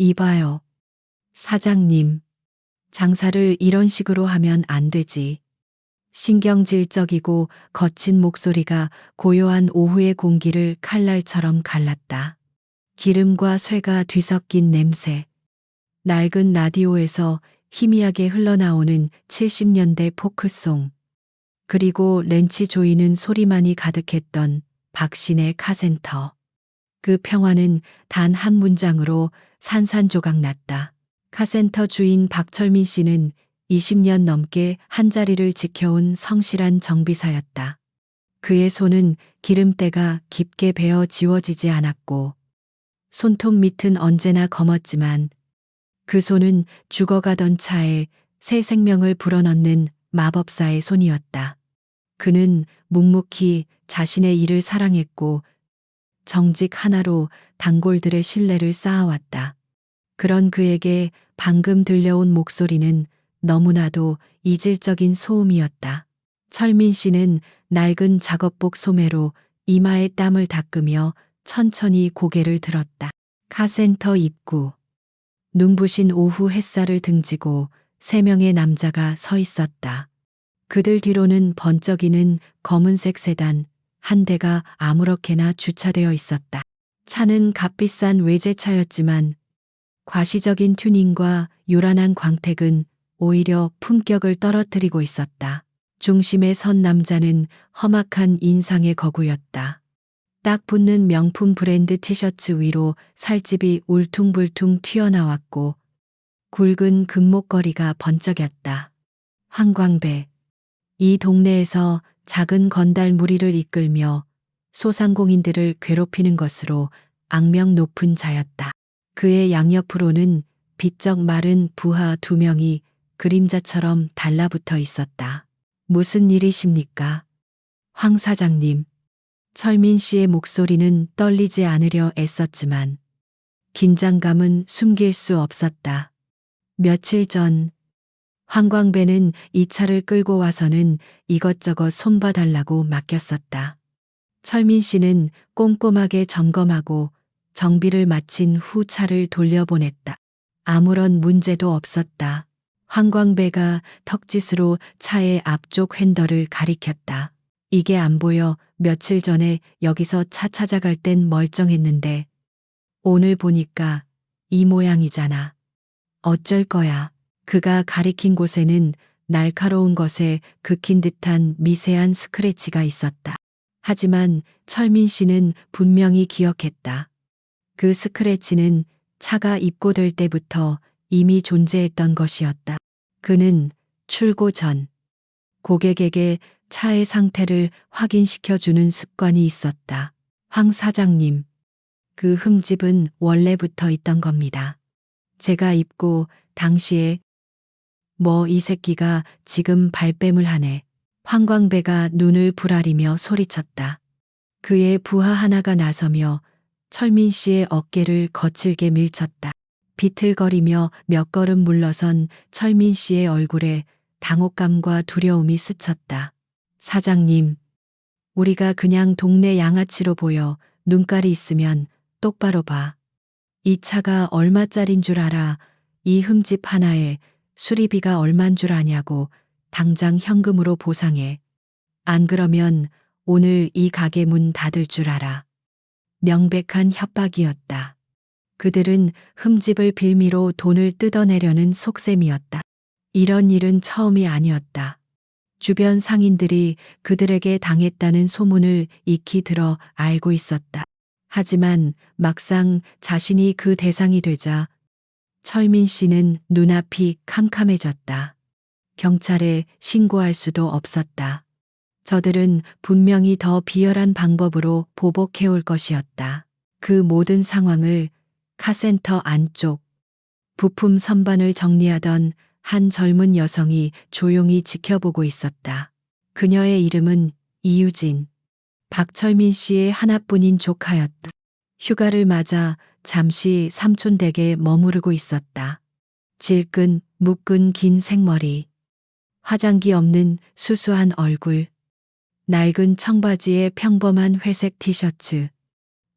이봐요. 사장님, 장사를 이런 식으로 하면 안 되지. 신경질적이고 거친 목소리가 고요한 오후의 공기를 칼날처럼 갈랐다. 기름과 쇠가 뒤섞인 냄새. 낡은 라디오에서 희미하게 흘러나오는 70년대 포크송. 그리고 렌치 조이는 소리만이 가득했던 박신의 카센터. 그 평화는 단 한 문장으로 산산조각 났다. 카센터 주인 박철민 씨는 20년 넘게 한자리를 지켜온 성실한 정비사였다. 그의 손은 기름때가 깊게 베어 지워지지 않았고 손톱 밑은 언제나 검었지만 그 손은 죽어가던 차에 새 생명을 불어넣는 마법사의 손이었다. 그는 묵묵히 자신의 일을 사랑했고 정직 하나로 단골들의 신뢰를 쌓아왔다. 그런 그에게 방금 들려온 목소리는 너무나도 이질적인 소음이었다. 철민 씨는 낡은 작업복 소매로 이마에 땀을 닦으며 천천히 고개를 들었다. 카센터 입구. 눈부신 오후 햇살을 등지고 3명의 남자가 서 있었다. 그들 뒤로는 번쩍이는 검은색 세단 한 대가 아무렇게나 주차되어 있었다. 차는 값비싼 외제차였지만 과시적인 튜닝과 요란한 광택은 오히려 품격을 떨어뜨리고 있었다. 중심에 선 남자는 험악한 인상의 거구였다. 딱 붙는 명품 브랜드 티셔츠 위로 살집이 울퉁불퉁 튀어나왔고 굵은 금목걸이가 번쩍였다. 황광배. 이 동네에서 작은 건달 무리를 이끌며 소상공인들을 괴롭히는 것으로 악명 높은 자였다. 그의 양옆으로는 비쩍 마른 부하 2명이 그림자처럼 달라붙어 있었다. 무슨 일이십니까? 황 사장님. 철민 씨의 목소리는 떨리지 않으려 애썼지만 긴장감은 숨길 수 없었다. 며칠 전 황광배는 이 차를 끌고 와서는 이것저것 손봐달라고 맡겼었다. 철민 씨는 꼼꼼하게 점검하고 정비를 마친 후 차를 돌려보냈다. 아무런 문제도 없었다. 황광배가 턱짓으로 차의 앞쪽 핸들을 가리켰다. 이게 안 보여. 며칠 전에 여기서 차 찾아갈 땐 멀쩡했는데 오늘 보니까 이 모양이잖아. 어쩔 거야. 그가 가리킨 곳에는 날카로운 것에 긁힌 듯한 미세한 스크래치가 있었다. 하지만 철민 씨는 분명히 기억했다. 그 스크래치는 차가 입고될 때부터 이미 존재했던 것이었다. 그는 출고 전 고객에게 차의 상태를 확인시켜주는 습관이 있었다. 황 사장님, 그 흠집은 원래부터 있던 겁니다. 제가 입고 당시에 뭐 이 새끼가 지금 발뺌을 하네. 황광배가 눈을 부라리며 소리쳤다. 그의 부하 하나가 나서며 철민 씨의 어깨를 거칠게 밀쳤다. 비틀거리며 몇 걸음 물러선 철민 씨의 얼굴에 당혹감과 두려움이 스쳤다. 사장님, 우리가 그냥 동네 양아치로 보여. 눈깔이 있으면 똑바로 봐. 이 차가 얼마짜린 줄 알아? 이 흠집 하나에 수리비가 얼만 줄 아냐고. 당장 현금으로 보상해. 안 그러면 오늘 이 가게 문 닫을 줄 알아. 명백한 협박이었다. 그들은 흠집을 빌미로 돈을 뜯어내려는 속셈이었다. 이런 일은 처음이 아니었다. 주변 상인들이 그들에게 당했다는 소문을 익히 들어 알고 있었다. 하지만 막상 자신이 그 대상이 되자 철민 씨는 눈앞이 캄캄해졌다. 경찰에 신고할 수도 없었다. 저들은 분명히 더 비열한 방법으로 보복해올 것이었다. 그 모든 상황을 카센터 안쪽 부품 선반을 정리하던 한 젊은 여성이 조용히 지켜보고 있었다. 그녀의 이름은 이유진. 박철민 씨의 하나뿐인 조카였다. 휴가를 맞아 잠시 삼촌 댁에 머무르고 있었다. 질끈 묶은 긴 생머리, 화장기 없는 수수한 얼굴, 낡은 청바지에 평범한 회색 티셔츠.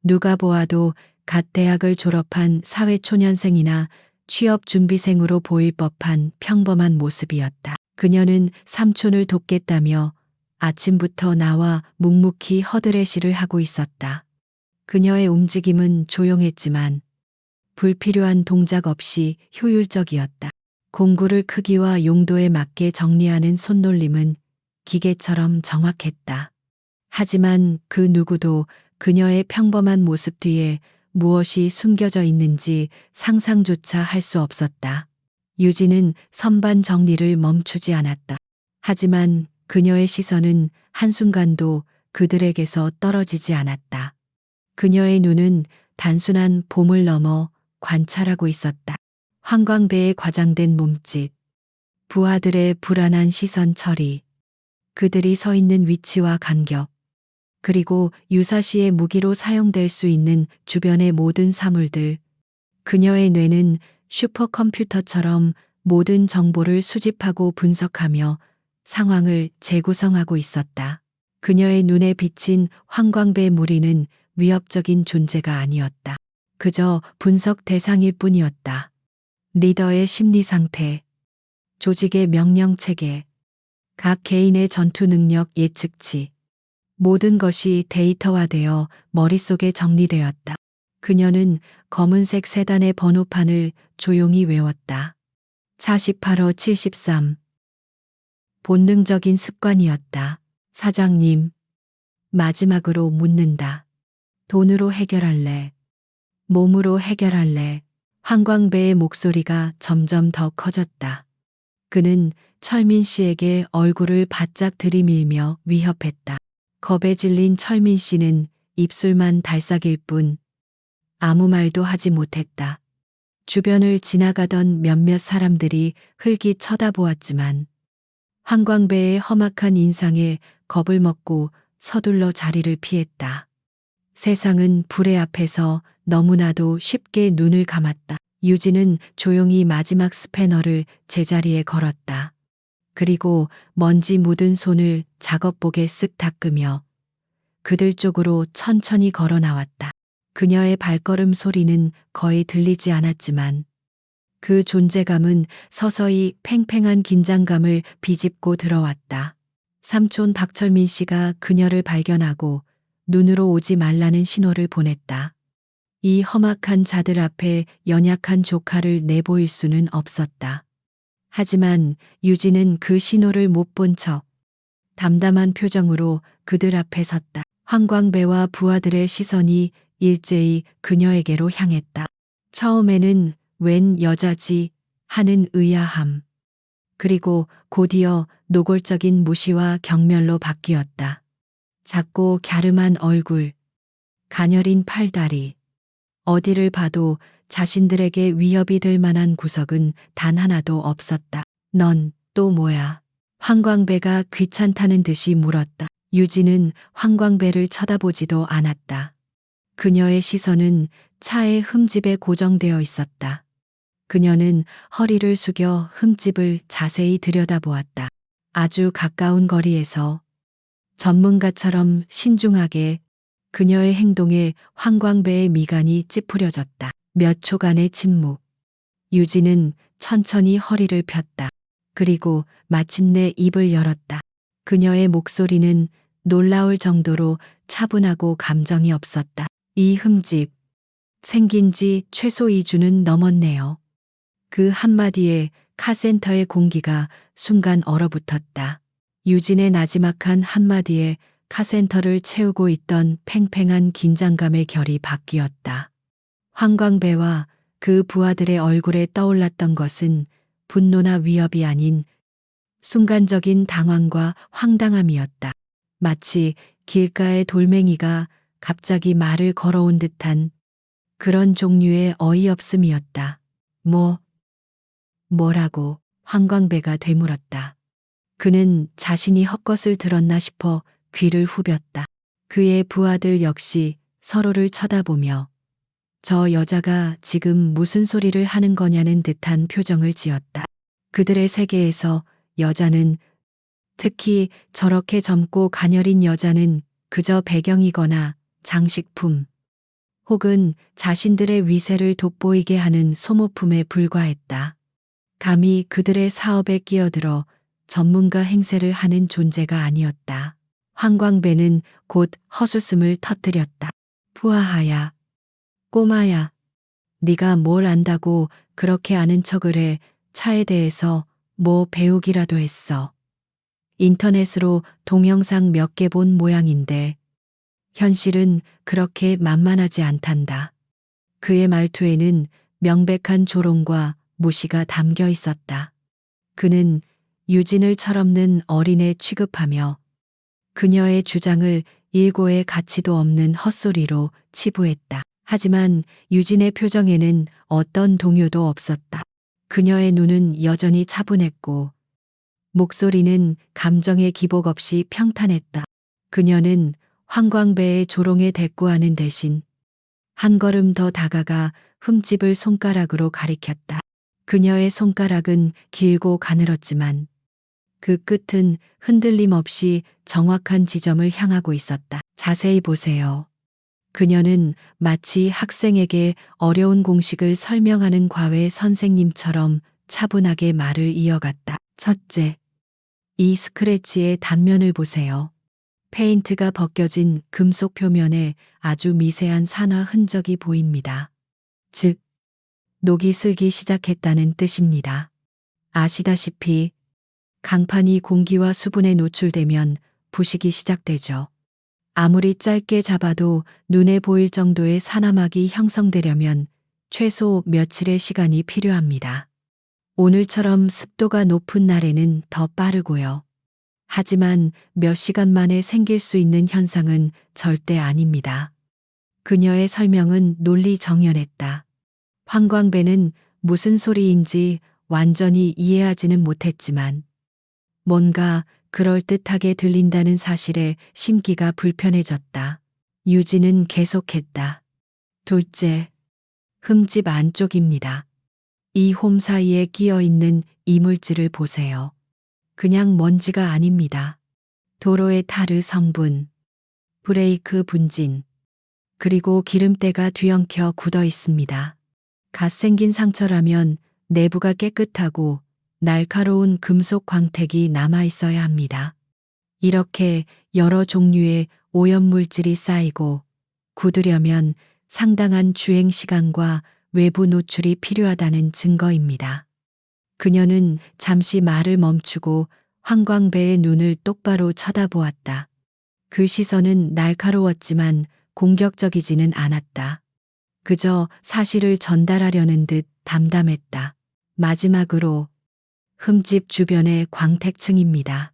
누가 보아도 갓 대학을 졸업한 사회초년생이나 취업 준비생으로 보일 법한 평범한 모습이었다. 그녀는 삼촌을 돕겠다며 아침부터 나와 묵묵히 허드레시를 하고 있었다. 그녀의 움직임은 조용했지만 불필요한 동작 없이 효율적이었다. 공구를 크기와 용도에 맞게 정리하는 손놀림은 기계처럼 정확했다. 하지만 그 누구도 그녀의 평범한 모습 뒤에 무엇이 숨겨져 있는지 상상조차 할 수 없었다. 유진은 선반 정리를 멈추지 않았다. 하지만 그녀의 시선은 한순간도 그들에게서 떨어지지 않았다. 그녀의 눈은 단순한 봄을 넘어 관찰하고 있었다. 황광배의 과장된 몸짓, 부하들의 불안한 시선 처리, 그들이 서 있는 위치와 간격, 그리고 유사시의 무기로 사용될 수 있는 주변의 모든 사물들. 그녀의 뇌는 슈퍼컴퓨터처럼 모든 정보를 수집하고 분석하며 상황을 재구성하고 있었다. 그녀의 눈에 비친 황광배 무리는 위협적인 존재가 아니었다. 그저 분석 대상일 뿐이었다. 리더의 심리 상태, 조직의 명령 체계, 각 개인의 전투 능력 예측치, 모든 것이 데이터화되어 머릿속에 정리되었다. 그녀는 검은색 세단의 번호판을 조용히 외웠다. 48호 73. 본능적인 습관이었다. 사장님, 마지막으로 묻는다. 돈으로 해결할래? 몸으로 해결할래? 황광배의 목소리가 점점 더 커졌다. 그는 철민 씨에게 얼굴을 바짝 들이밀며 위협했다. 겁에 질린 철민 씨는 입술만 달싹일 뿐 아무 말도 하지 못했다. 주변을 지나가던 몇몇 사람들이 흘기 쳐다보았지만 황광배의 험악한 인상에 겁을 먹고 서둘러 자리를 피했다. 세상은 불의 앞에서 너무나도 쉽게 눈을 감았다. 유진은 조용히 마지막 스패너를 제자리에 걸었다. 그리고 먼지 묻은 손을 작업복에 쓱 닦으며 그들 쪽으로 천천히 걸어 나왔다. 그녀의 발걸음 소리는 거의 들리지 않았지만 그 존재감은 서서히 팽팽한 긴장감을 비집고 들어왔다. 삼촌 박철민 씨가 그녀를 발견하고 눈으로 오지 말라는 신호를 보냈다. 이 험악한 자들 앞에 연약한 조카를 내보일 수는 없었다. 하지만 유진은 그 신호를 못 본 척 담담한 표정으로 그들 앞에 섰다. 황광배와 부하들의 시선이 일제히 그녀에게로 향했다. 처음에는 웬 여자지 하는 의아함, 그리고 곧이어 노골적인 무시와 경멸로 바뀌었다. 작고 갸름한 얼굴, 가녀린 팔다리, 어디를 봐도 자신들에게 위협이 될 만한 구석은 단 하나도 없었다. 넌 또 뭐야? 황광배가 귀찮다는 듯이 물었다. 유진은 황광배를 쳐다보지도 않았다. 그녀의 시선은 차의 흠집에 고정되어 있었다. 그녀는 허리를 숙여 흠집을 자세히 들여다보았다. 아주 가까운 거리에서 전문가처럼 신중하게 그녀의 행동에 황광배의 미간이 찌푸려졌다. 몇 초간의 침묵. 유진은 천천히 허리를 폈다. 그리고 마침내 입을 열었다. 그녀의 목소리는 놀라울 정도로 차분하고 감정이 없었다. 이 흠집, 생긴 지 최소 2주는 넘었네요. 그 한마디에 카센터의 공기가 순간 얼어붙었다. 유진의 나지막한 한마디에 카센터를 채우고 있던 팽팽한 긴장감의 결이 바뀌었다. 황광배와 그 부하들의 얼굴에 떠올랐던 것은 분노나 위협이 아닌 순간적인 당황과 황당함이었다. 마치 길가의 돌멩이가 갑자기 말을 걸어온 듯한 그런 종류의 어이없음이었다. 뭐라고? 황광배가 되물었다. 그는 자신이 헛것을 들었나 싶어 귀를 후볐다. 그의 부하들 역시 서로를 쳐다보며 저 여자가 지금 무슨 소리를 하는 거냐는 듯한 표정을 지었다. 그들의 세계에서 여자는, 특히 저렇게 젊고 가녀린 여자는 그저 배경이거나 장식품, 혹은 자신들의 위세를 돋보이게 하는 소모품에 불과했다. 감히 그들의 사업에 끼어들어 전문가 행세를 하는 존재가 아니었다. 황광배는 곧 헛웃음을 터뜨렸다. 푸아하야, 꼬마야, 네가 뭘 안다고 그렇게 아는 척을 해. 차에 대해서 뭐 배우기라도 했어. 인터넷으로 동영상 몇 개 본 모양인데 현실은 그렇게 만만하지 않단다. 그의 말투에는 명백한 조롱과 무시가 담겨 있었다. 그는 유진을 철없는 어린애 취급하며 그녀의 주장을 일고의 가치도 없는 헛소리로 치부했다. 하지만 유진의 표정에는 어떤 동요도 없었다. 그녀의 눈은 여전히 차분했고 목소리는 감정의 기복 없이 평탄했다. 그녀는 황광배의 조롱에 대꾸하는 대신 한 걸음 더 다가가 흠집을 손가락으로 가리켰다. 그녀의 손가락은 길고 가늘었지만 그 끝은 흔들림 없이 정확한 지점을 향하고 있었다. 자세히 보세요. 그녀는 마치 학생에게 어려운 공식을 설명하는 과외 선생님처럼 차분하게 말을 이어갔다. 첫째, 이 스크래치의 단면을 보세요. 페인트가 벗겨진 금속 표면에 아주 미세한 산화 흔적이 보입니다. 즉, 녹이 슬기 시작했다는 뜻입니다. 아시다시피 강판이 공기와 수분에 노출되면 부식이 시작되죠. 아무리 짧게 잡아도 눈에 보일 정도의 산화막이 형성되려면 최소 며칠의 시간이 필요합니다. 오늘처럼 습도가 높은 날에는 더 빠르고요. 하지만 몇 시간 만에 생길 수 있는 현상은 절대 아닙니다. 그녀의 설명은 논리정연했다. 황광배는 무슨 소리인지 완전히 이해하지는 못했지만 뭔가 그럴듯하게 들린다는 사실에 심기가 불편해졌다. 유진은 계속했다. 둘째, 흠집 안쪽입니다. 이 홈 사이에 끼어 있는 이물질을 보세요. 그냥 먼지가 아닙니다. 도로의 타르 성분, 브레이크 분진, 그리고 기름때가 뒤엉켜 굳어 있습니다. 갓 생긴 상처라면 내부가 깨끗하고 날카로운 금속 광택이 남아 있어야 합니다. 이렇게 여러 종류의 오염물질이 쌓이고 굳으려면 상당한 주행 시간과 외부 노출이 필요하다는 증거입니다. 그녀는 잠시 말을 멈추고 황광배의 눈을 똑바로 쳐다보았다. 그 시선은 날카로웠지만 공격적이지는 않았다. 그저 사실을 전달하려는 듯 담담했다. 마지막으로 흠집 주변의 광택층입니다.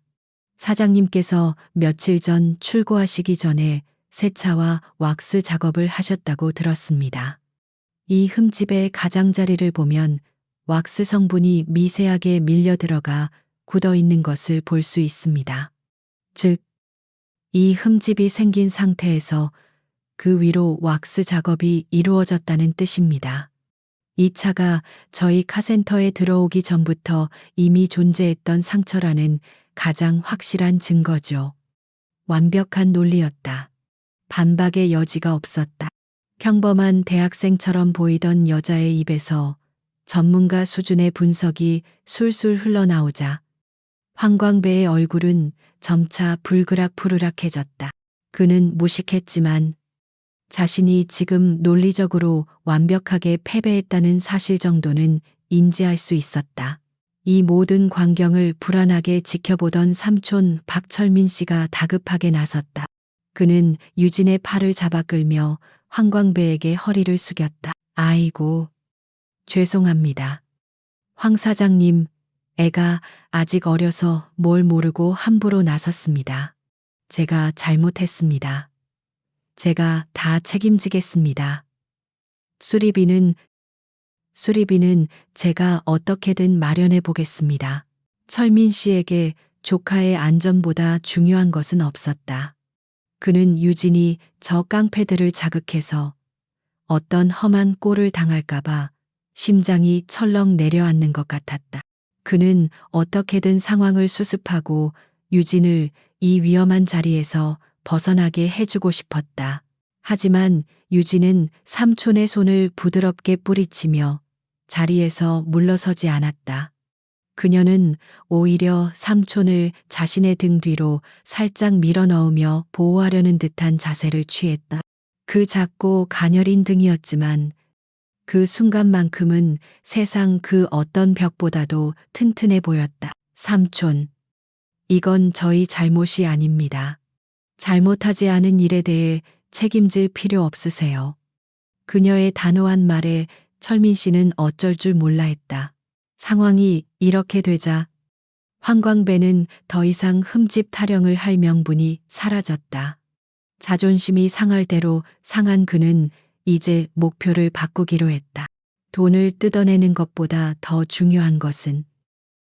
사장님께서 며칠 전 출고하시기 전에 세차와 왁스 작업을 하셨다고 들었습니다. 이 흠집의 가장자리를 보면 왁스 성분이 미세하게 밀려 들어가 굳어 있는 것을 볼 수 있습니다. 즉, 이 흠집이 생긴 상태에서 그 위로 왁스 작업이 이루어졌다는 뜻입니다. 이 차가 저희 카센터에 들어오기 전부터 이미 존재했던 상처라는 가장 확실한 증거죠. 완벽한 논리였다. 반박의 여지가 없었다. 평범한 대학생처럼 보이던 여자의 입에서 전문가 수준의 분석이 술술 흘러나오자 황광배의 얼굴은 점차 불그락푸르락해졌다. 그는 무식했지만 자신이 지금 논리적으로 완벽하게 패배했다는 사실 정도는 인지할 수 있었다. 이 모든 광경을 불안하게 지켜보던 삼촌 박철민 씨가 다급하게 나섰다. 그는 유진의 팔을 잡아 끌며 황광배에게 허리를 숙였다. 아이고, 죄송합니다. 황 사장님, 애가 아직 어려서 뭘 모르고 함부로 나섰습니다. 제가 잘못했습니다. 제가 다 책임지겠습니다. 수리비는 제가 어떻게든 마련해 보겠습니다. 철민 씨에게 조카의 안전보다 중요한 것은 없었다. 그는 유진이 저 깡패들을 자극해서 어떤 험한 꼴을 당할까봐 심장이 철렁 내려앉는 것 같았다. 그는 어떻게든 상황을 수습하고 유진을 이 위험한 자리에서 벗어나게 해주고 싶었다. 하지만 유진은 삼촌의 손을 부드럽게 뿌리치며 자리에서 물러서지 않았다. 그녀는 오히려 삼촌을 자신의 등 뒤로 살짝 밀어 넣으며 보호하려는 듯한 자세를 취했다. 그 작고 가녀린 등이었지만 그 순간만큼은 세상 그 어떤 벽보다도 튼튼해 보였다. 삼촌, 이건 저희 잘못이 아닙니다. 잘못하지 않은 일에 대해 책임질 필요 없으세요. 그녀의 단호한 말에 철민 씨는 어쩔 줄 몰라 했다. 상황이 이렇게 되자 황광배는 더 이상 흠집 타령을 할 명분이 사라졌다. 자존심이 상할 대로 상한 그는 이제 목표를 바꾸기로 했다. 돈을 뜯어내는 것보다 더 중요한 것은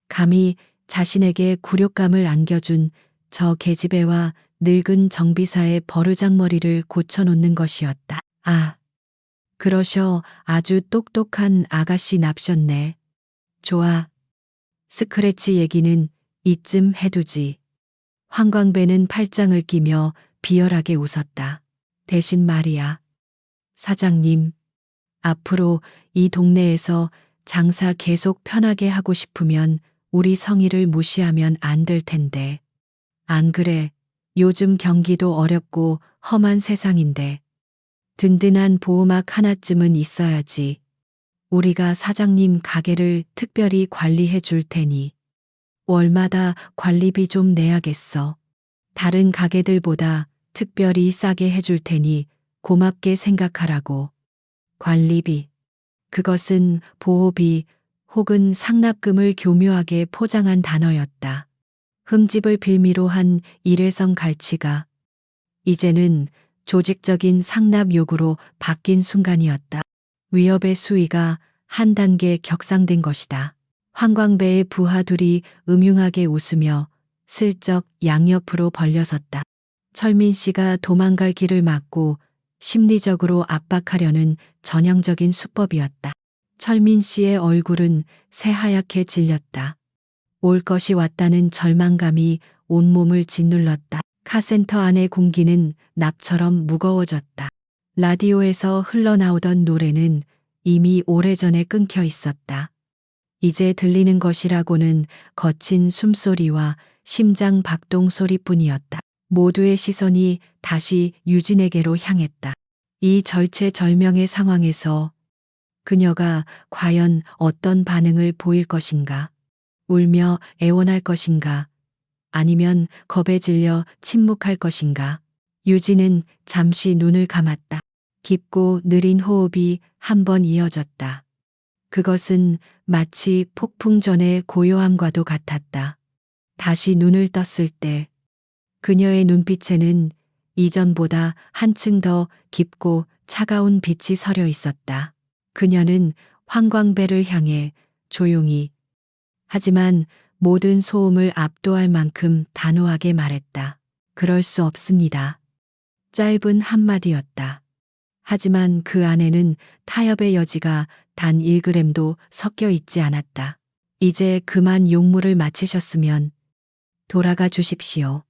감히 자신에게 굴욕감을 안겨준 저 계집애와 늙은 정비사의 버르장머리를 고쳐놓는 것이었다. 아, 그러셔. 아주 똑똑한 아가씨 납셨네. 좋아. 스크래치 얘기는 이쯤 해두지. 황광배는 팔짱을 끼며 비열하게 웃었다. 대신 말이야. 사장님, 앞으로 이 동네에서 장사 계속 편하게 하고 싶으면 우리 성의를 무시하면 안 될 텐데. 안 그래? 요즘 경기도 어렵고 험한 세상인데 든든한 보호막 하나쯤은 있어야지. 우리가 사장님 가게를 특별히 관리해 줄 테니 월마다 관리비 좀 내야겠어. 다른 가게들보다 특별히 싸게 해줄 테니 고맙게 생각하라고. 관리비. 그것은 보호비 혹은 상납금을 교묘하게 포장한 단어였다. 흠집을 빌미로 한 일회성 갈취가 이제는 조직적인 상납 요구로 바뀐 순간이었다. 위협의 수위가 한 단계 격상된 것이다. 황광배의 부하 둘이 음흉하게 웃으며 슬쩍 양옆으로 벌려섰다. 철민 씨가 도망갈 길을 막고 심리적으로 압박하려는 전형적인 수법이었다. 철민 씨의 얼굴은 새하얗게 질렸다. 올 것이 왔다는 절망감이 온몸을 짓눌렀다. 카센터 안의 공기는 납처럼 무거워졌다. 라디오에서 흘러나오던 노래는 이미 오래전에 끊겨 있었다. 이제 들리는 것이라고는 거친 숨소리와 심장 박동 소리뿐이었다. 모두의 시선이 다시 유진에게로 향했다. 이 절체절명의 상황에서 그녀가 과연 어떤 반응을 보일 것인가? 울며 애원할 것인가? 아니면 겁에 질려 침묵할 것인가? 유진은 잠시 눈을 감았다. 깊고 느린 호흡이 한 번 이어졌다. 그것은 마치 폭풍 전의 고요함과도 같았다. 다시 눈을 떴을 때 그녀의 눈빛에는 이전보다 한층 더 깊고 차가운 빛이 서려 있었다. 그녀는 황광배를 향해 조용히 하지만 모든 소음을 압도할 만큼 단호하게 말했다. 그럴 수 없습니다. 짧은 한마디였다. 하지만 그 안에는 타협의 여지가 단 1g도 섞여 있지 않았다. 이제 그만 용무를 마치셨으면 돌아가 주십시오.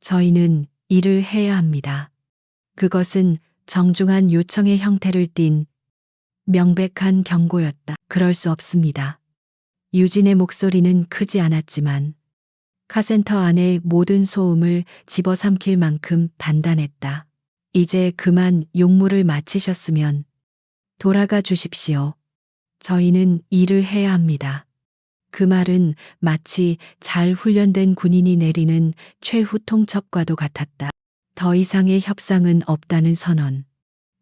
저희는 일을 해야 합니다. 그것은 정중한 요청의 형태를 띤 명백한 경고였다. 그럴 수 없습니다. 유진의 목소리는 크지 않았지만 카센터 안의 모든 소음을 집어삼킬 만큼 단단했다. 이제 그만 용무를 마치셨으면 돌아가 주십시오. 저희는 일을 해야 합니다. 그 말은 마치 잘 훈련된 군인이 내리는 최후 통첩과도 같았다. 더 이상의 협상은 없다는 선언.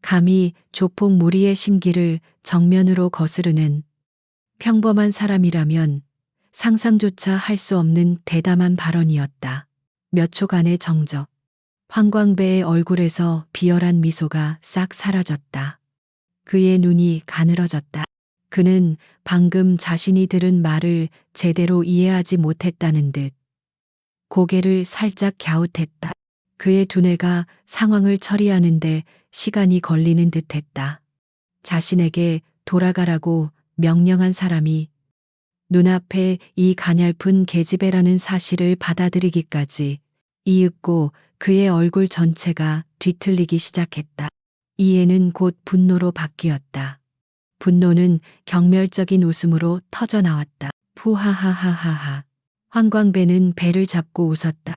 감히 조폭 무리의 심기를 정면으로 거스르는 평범한 사람이라면 상상조차 할 수 없는 대담한 발언이었다. 몇 초간의 정적. 황광배의 얼굴에서 비열한 미소가 싹 사라졌다. 그의 눈이 가늘어졌다. 그는 방금 자신이 들은 말을 제대로 이해하지 못했다는 듯 고개를 살짝 갸웃했다. 그의 두뇌가 상황을 처리하는데 시간이 걸리는 듯했다. 자신에게 돌아가라고 명령한 사람이 눈앞에 이 가냘픈 계집애라는 사실을 받아들이기까지 이윽고 그의 얼굴 전체가 뒤틀리기 시작했다. 이해는 곧 분노로 바뀌었다. 분노는 경멸적인 웃음으로 터져 나왔다. 푸하하하하하. 황광배는 배를 잡고 웃었다.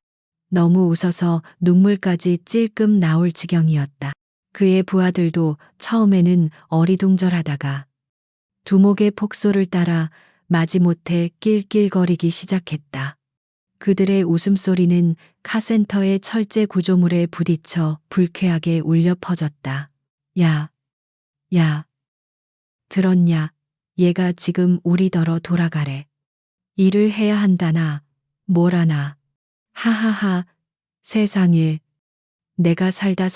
너무 웃어서 눈물까지 찔끔 나올 지경이었다. 그의 부하들도 처음에는 어리둥절하다가 두목의 폭소를 따라 마지못해 낄낄거리기 시작했다. 그들의 웃음소리는 카센터의 철제 구조물에 부딪혀 불쾌하게 울려 퍼졌다. 야, 야, 들었냐? 얘가 지금 우리더러 돌아가래. 일을 해야 한다나, 뭘 하나. 하하하, 세상에. 내가 살다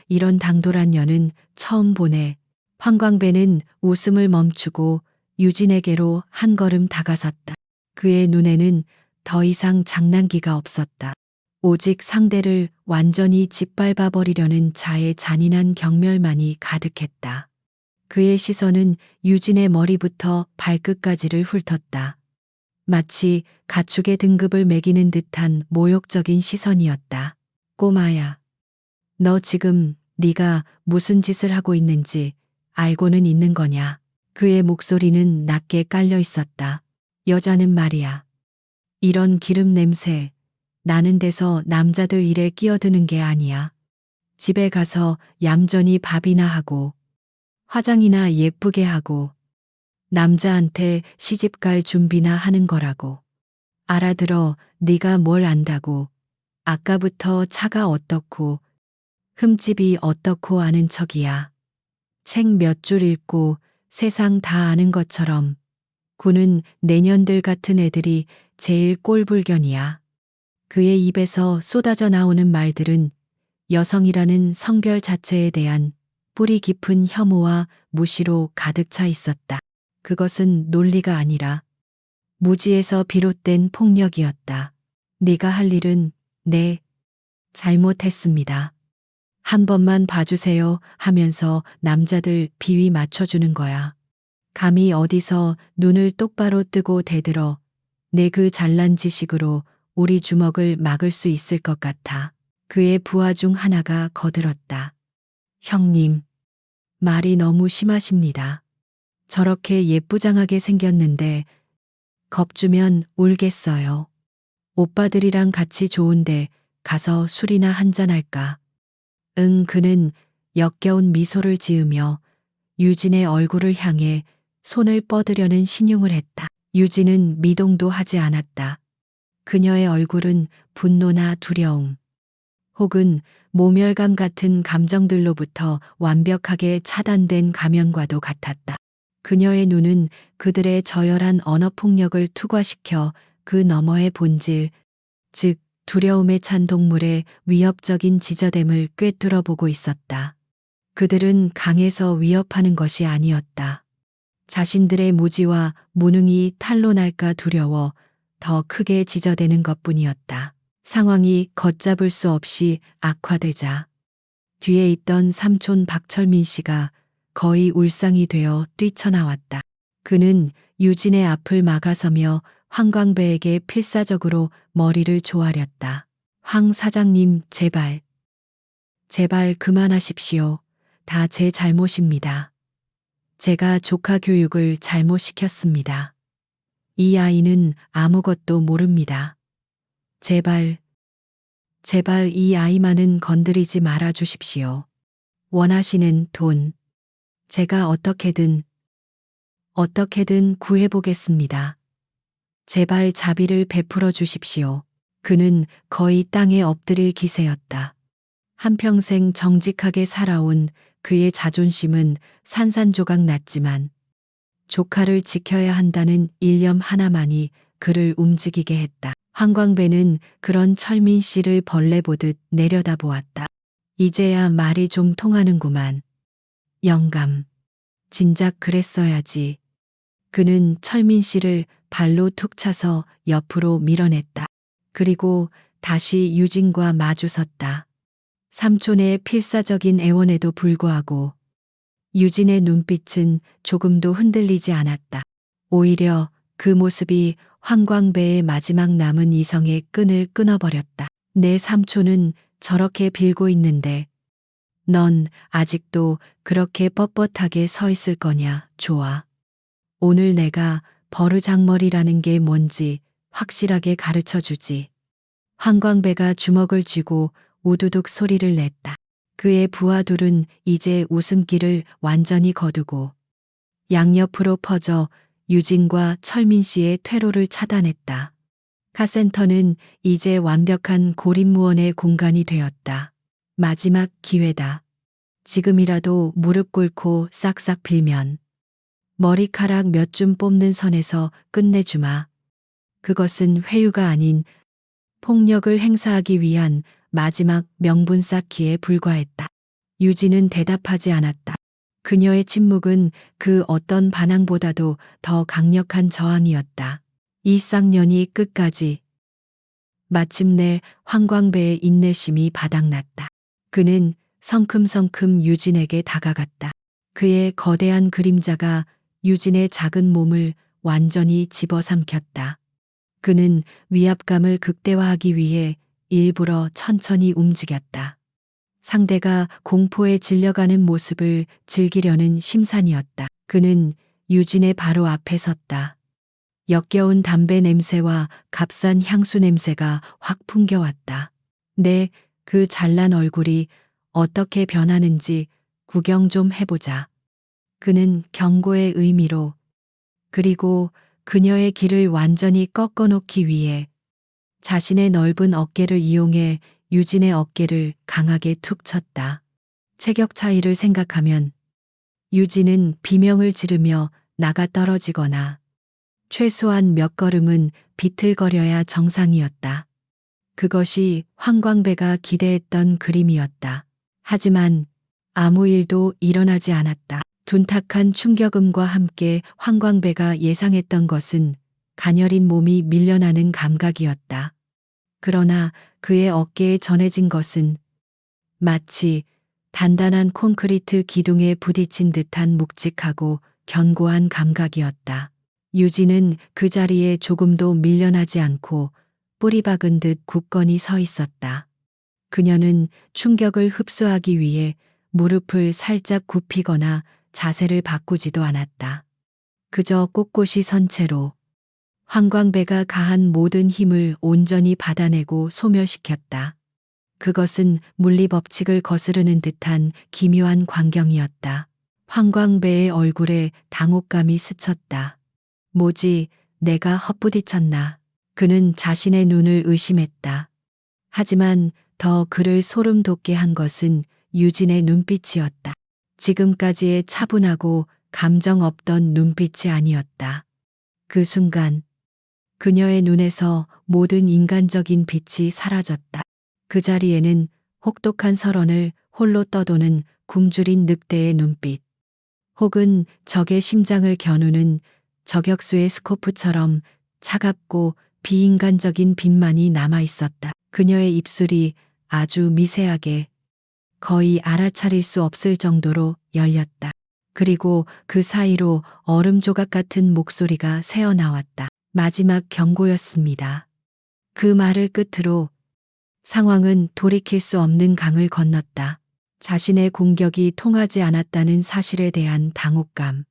이런 당돌한 년은 처음 보네. 황광배는 웃음을 멈추고 유진에게로 한 걸음 다가섰다. 그의 눈에는 더 이상 장난기가 없었다. 오직 상대를 완전히 짓밟아 버리려는 자의 잔인한 경멸만이 가득했다. 그의 시선은 유진의 머리부터 발끝까지를 훑었다. 마치 가축의 등급을 매기는 듯한 모욕적인 시선이었다. 꼬마야, 너 지금 네가 무슨 짓을 하고 있는지 알고는 있는 거냐? 그의 목소리는 낮게 깔려 있었다. 여자는 말이야. 이런 기름 냄새 나는 데서 남자들 일에 끼어드는 게 아니야. 집에 가서 얌전히 밥이나 하고 화장이나 예쁘게 하고 남자한테 시집갈 준비나 하는 거라고. 알아들어? 네가 뭘 안다고. 아까부터 차가 어떻고 흠집이 어떻고 아는 척이야. 책 몇 줄 읽고 세상 다 아는 것처럼 구는 내년들 같은 애들이 제일 꼴불견이야. 그의 입에서 쏟아져 나오는 말들은 여성이라는 성별 자체에 대한 뿌리 깊은 혐오와 무시로 가득 차 있었다. 그것은 논리가 아니라 무지에서 비롯된 폭력이었다. 네가 할 일은 네, 잘못했습니다. 한 번만 봐주세요 하면서 남자들 비위 맞춰주는 거야. 감히 어디서 눈을 똑바로 뜨고 대들어 내 그 잘난 지식으로 우리 주먹을 막을 수 있을 것 같아. 그의 부하 중 하나가 거들었다. 형님, 말이 너무 심하십니다. 저렇게 예쁘장하게 생겼는데 겁주면 울겠어요. 오빠들이랑 같이 좋은데 가서 술이나 한잔할까? 응, 그는 역겨운 미소를 지으며 유진의 얼굴을 향해 손을 뻗으려는 신용을 했다. 유진은 미동도 하지 않았다. 그녀의 얼굴은 분노나 두려움, 혹은 모멸감 같은 감정들로부터 완벽하게 차단된 가면과도 같았다. 그녀의 눈은 그들의 저열한 언어폭력을 투과시켜 그 너머의 본질, 즉 두려움에 찬 동물의 위협적인 지저댐을 꿰뚫어 보고 있었다. 그들은 강해서 위협하는 것이 아니었다. 자신들의 무지와 무능이 탄로날까 두려워 더 크게 지저대는 것뿐이었다. 상황이 걷잡을 수 없이 악화되자 뒤에 있던 삼촌 박철민 씨가 거의 울상이 되어 뛰쳐나왔다. 그는 유진의 앞을 막아서며 황광배에게 필사적으로 머리를 조아렸다. 황 사장님, 제발 그만하십시오. 다 제 잘못입니다. 제가 조카 교육을 잘못 시켰습니다. 이 아이는 아무것도 모릅니다. 제발 이 아이만은 건드리지 말아 주십시오. 원하시는 돈, 제가 어떻게든 구해보겠습니다. 제발 자비를 베풀어 주십시오. 그는 거의 땅에 엎드릴 기세였다. 한평생 정직하게 살아온 그의 자존심은 산산조각 났지만 조카를 지켜야 한다는 일념 하나만이 그를 움직이게 했다. 황광배는 그런 철민 씨를 벌레 보듯 내려다보았다. 이제야 말이 좀 통하는구만. 영감. 진작 그랬어야지. 그는 철민 씨를 발로 툭 차서 옆으로 밀어냈다. 그리고 다시 유진과 마주섰다. 삼촌의 필사적인 애원에도 불구하고 유진의 눈빛은 조금도 흔들리지 않았다. 오히려 그 모습이 황광배의 마지막 남은 이성의 끈을 끊어버렸다. 내 삼촌은 저렇게 빌고 있는데 넌 아직도 그렇게 뻣뻣하게 서 있을 거냐? 좋아. 오늘 내가 버르장머리라는 게 뭔지 확실하게 가르쳐 주지. 황광배가 주먹을 쥐고 우두둑 소리를 냈다. 그의 부하들은 이제 웃음기를 완전히 거두고 양옆으로 퍼져 유진과 철민 씨의 퇴로를 차단했다. 카센터는 이제 완벽한 고립무원의 공간이 되었다. 마지막 기회다. 지금이라도 무릎 꿇고 싹싹 빌면 머리카락 몇 줌 뽑는 선에서 끝내주마. 그것은 회유가 아닌 폭력을 행사하기 위한 마지막 명분 쌓기에 불과했다. 유진은 대답하지 않았다. 그녀의 침묵은 그 어떤 반항보다도 더 강력한 저항이었다. 이 쌍년이 끝까지. 마침내 황광배의 인내심이 바닥났다. 그는 성큼성큼 유진에게 다가갔다. 그의 거대한 그림자가 유진의 작은 몸을 완전히 집어삼켰다. 그는 위압감을 극대화하기 위해 일부러 천천히 움직였다. 상대가 공포에 질려가는 모습을 즐기려는 심산이었다. 그는 유진의 바로 앞에 섰다. 역겨운 담배 냄새와 값싼 향수 냄새가 확 풍겨왔다. 그 잘난 얼굴이 어떻게 변하는지 구경 좀 해보자. 그는 경고의 의미로, 그리고 그녀의 길을 완전히 꺾어놓기 위해 자신의 넓은 어깨를 이용해 유진의 어깨를 강하게 툭 쳤다. 체격 차이를 생각하면 유진은 비명을 지르며 나가 떨어지거나 최소한 몇 걸음은 비틀거려야 정상이었다. 그것이 황광배가 기대했던 그림이었다. 하지만 아무 일도 일어나지 않았다. 둔탁한 충격음과 함께 황광배가 예상했던 것은 가녀린 몸이 밀려나는 감각이었다. 그러나 그의 어깨에 전해진 것은 마치 단단한 콘크리트 기둥에 부딪힌 듯한 묵직하고 견고한 감각이었다. 유진은 그 자리에 조금도 밀려나지 않고 뿌리 박은 듯 굳건히 서 있었다. 그녀는 충격을 흡수하기 위해 무릎을 살짝 굽히거나 자세를 바꾸지도 않았다. 그저 꼿꼿이 선 채로 황광배가 가한 모든 힘을 온전히 받아내고 소멸시켰다. 그것은 물리법칙을 거스르는 듯한 기묘한 광경이었다. 황광배의 얼굴에 당혹감이 스쳤다. 뭐지, 내가 헛부딪혔나. 그는 자신의 눈을 의심했다. 하지만 더 그를 소름 돋게 한 것은 유진의 눈빛이었다. 지금까지의 차분하고 감정 없던 눈빛이 아니었다. 그 순간 그녀의 눈에서 모든 인간적인 빛이 사라졌다. 그 자리에는 혹독한 설원을 홀로 떠도는 굶주린 늑대의 눈빛, 혹은 적의 심장을 겨누는 저격수의 스코프처럼 차갑고 비인간적인 빛만이 남아 있었다. 그녀의 입술이 아주 미세하게, 거의 알아차릴 수 없을 정도로 열렸다. 그리고 그 사이로 얼음 조각 같은 목소리가 새어나왔다. 마지막 경고였습니다. 그 말을 끝으로 상황은 돌이킬 수 없는 강을 건넜다. 자신의 공격이 통하지 않았다는 사실에 대한 당혹감,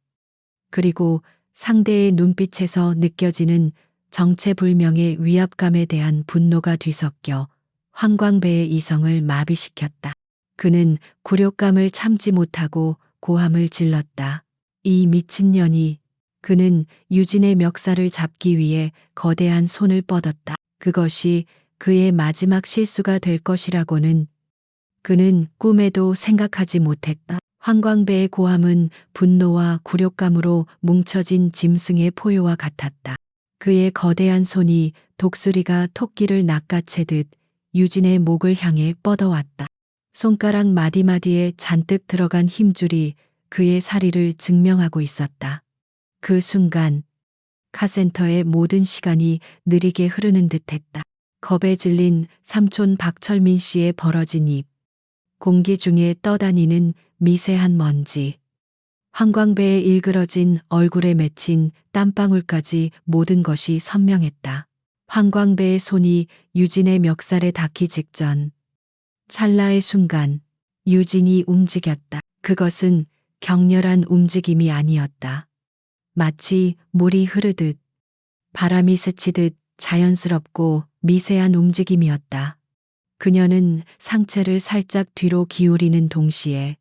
그리고 상대의 눈빛에서 느껴지는 정체불명의 위압감에 대한 분노가 뒤섞여 황광배의 이성을 마비시켰다. 그는 굴욕감을 참지 못하고 고함을 질렀다. 이 미친년이. 그는 유진의 멱살을 잡기 위해 거대한 손을 뻗었다. 그것이 그의 마지막 실수가 될 것이라고는 그는 꿈에도 생각하지 못했다. 황광배의 고함은 분노와 굴욕감으로 뭉쳐진 짐승의 포효와 같았다. 그의 거대한 손이 독수리가 토끼를 낚아채듯 유진의 목을 향해 뻗어왔다. 손가락 마디마디에 잔뜩 들어간 힘줄이 그의 사리를 증명하고 있었다. 그 순간 카센터의 모든 시간이 느리게 흐르는 듯했다. 겁에 질린 삼촌 박철민 씨의 벌어진 입, 공기 중에 떠다니는 미세한 먼지, 황광배의 일그러진 얼굴에 맺힌 땀방울까지 모든 것이 선명했다. 황광배의 손이 유진의 멱살에 닿기 직전 찰나의 순간 유진이 움직였다. 그것은 격렬한 움직임이 아니었다. 마치 물이 흐르듯 바람이 스치듯 자연스럽고 미세한 움직임이었다. 그녀는 상체를 살짝 뒤로 기울이는 동시에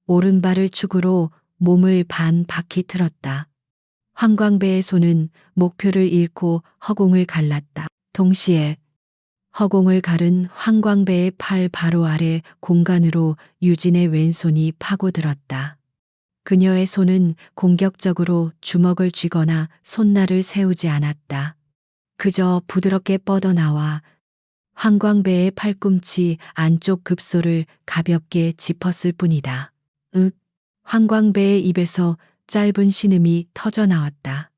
오른발을 축으로 몸을 반 바퀴 틀었다. 황광배의 손은 목표를 잃고 허공을 갈랐다. 동시에 허공을 가른 황광배의 팔 바로 아래 공간으로 유진의 왼손이 파고들었다. 그녀의 손은 공격적으로 주먹을 쥐거나 손날을 세우지 않았다. 그저 부드럽게 뻗어나와 황광배의 팔꿈치 안쪽 급소를 가볍게 짚었을 뿐이다. 윽! 황광배의 입에서 짧은 신음이 터져 나왔다.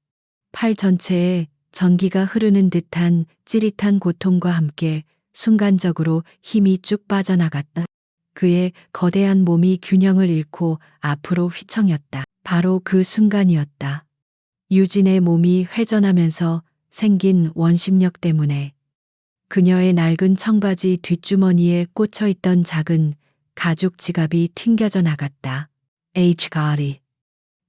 팔 전체에 전기가 흐르는 듯한 찌릿한 고통과 함께 순간적으로 힘이 쭉 빠져나갔다. 그의 거대한 몸이 균형을 잃고 앞으로 휘청였다. 바로 그 순간이었다. 유진의 몸이 회전하면서 생긴 원심력 때문에 그녀의 낡은 청바지 뒷주머니에 꽂혀 있던 작은 가죽 지갑이 튕겨져 나갔다. H가리.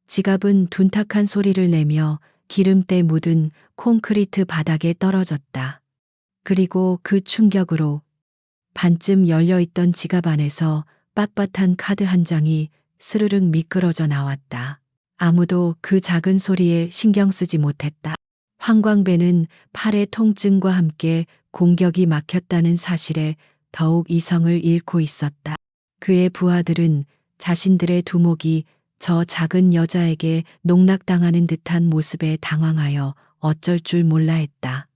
지갑은 둔탁한 소리를 내며 기름때 묻은 콘크리트 바닥에 떨어졌다. 그리고 그 충격으로 반쯤 열려있던 지갑 안에서 빳빳한 카드 한 장이 스르륵 미끄러져 나왔다. 아무도 그 작은 소리에 신경 쓰지 못했다. 황광배는 팔의 통증과 함께 공격이 막혔다는 사실에 더욱 이성을 잃고 있었다. 그의 부하들은 자신들의 두목이 저 작은 여자에게 농락당하는 듯한 모습에 당황하여 어쩔 줄 몰라 했다.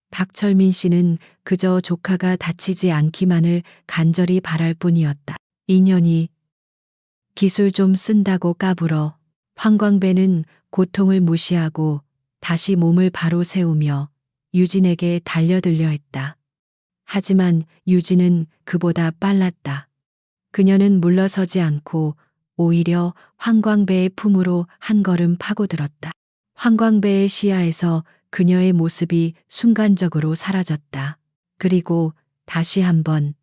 박철민 씨는 그저 조카가 다치지 않기만을 간절히 바랄 뿐이었다. 인연이 기술 좀 쓴다고 까불어 황광배는 고통을 무시하고 다시 몸을 바로 세우며 유진에게 달려들려 했다. 하지만 유진은 그보다 빨랐다. 그녀는 물러서지 않고 오히려 황광배의 품으로 한 걸음 파고들었다. 황광배의 시야에서 그녀의 모습이 순간적으로 사라졌다. 그리고 다시 한번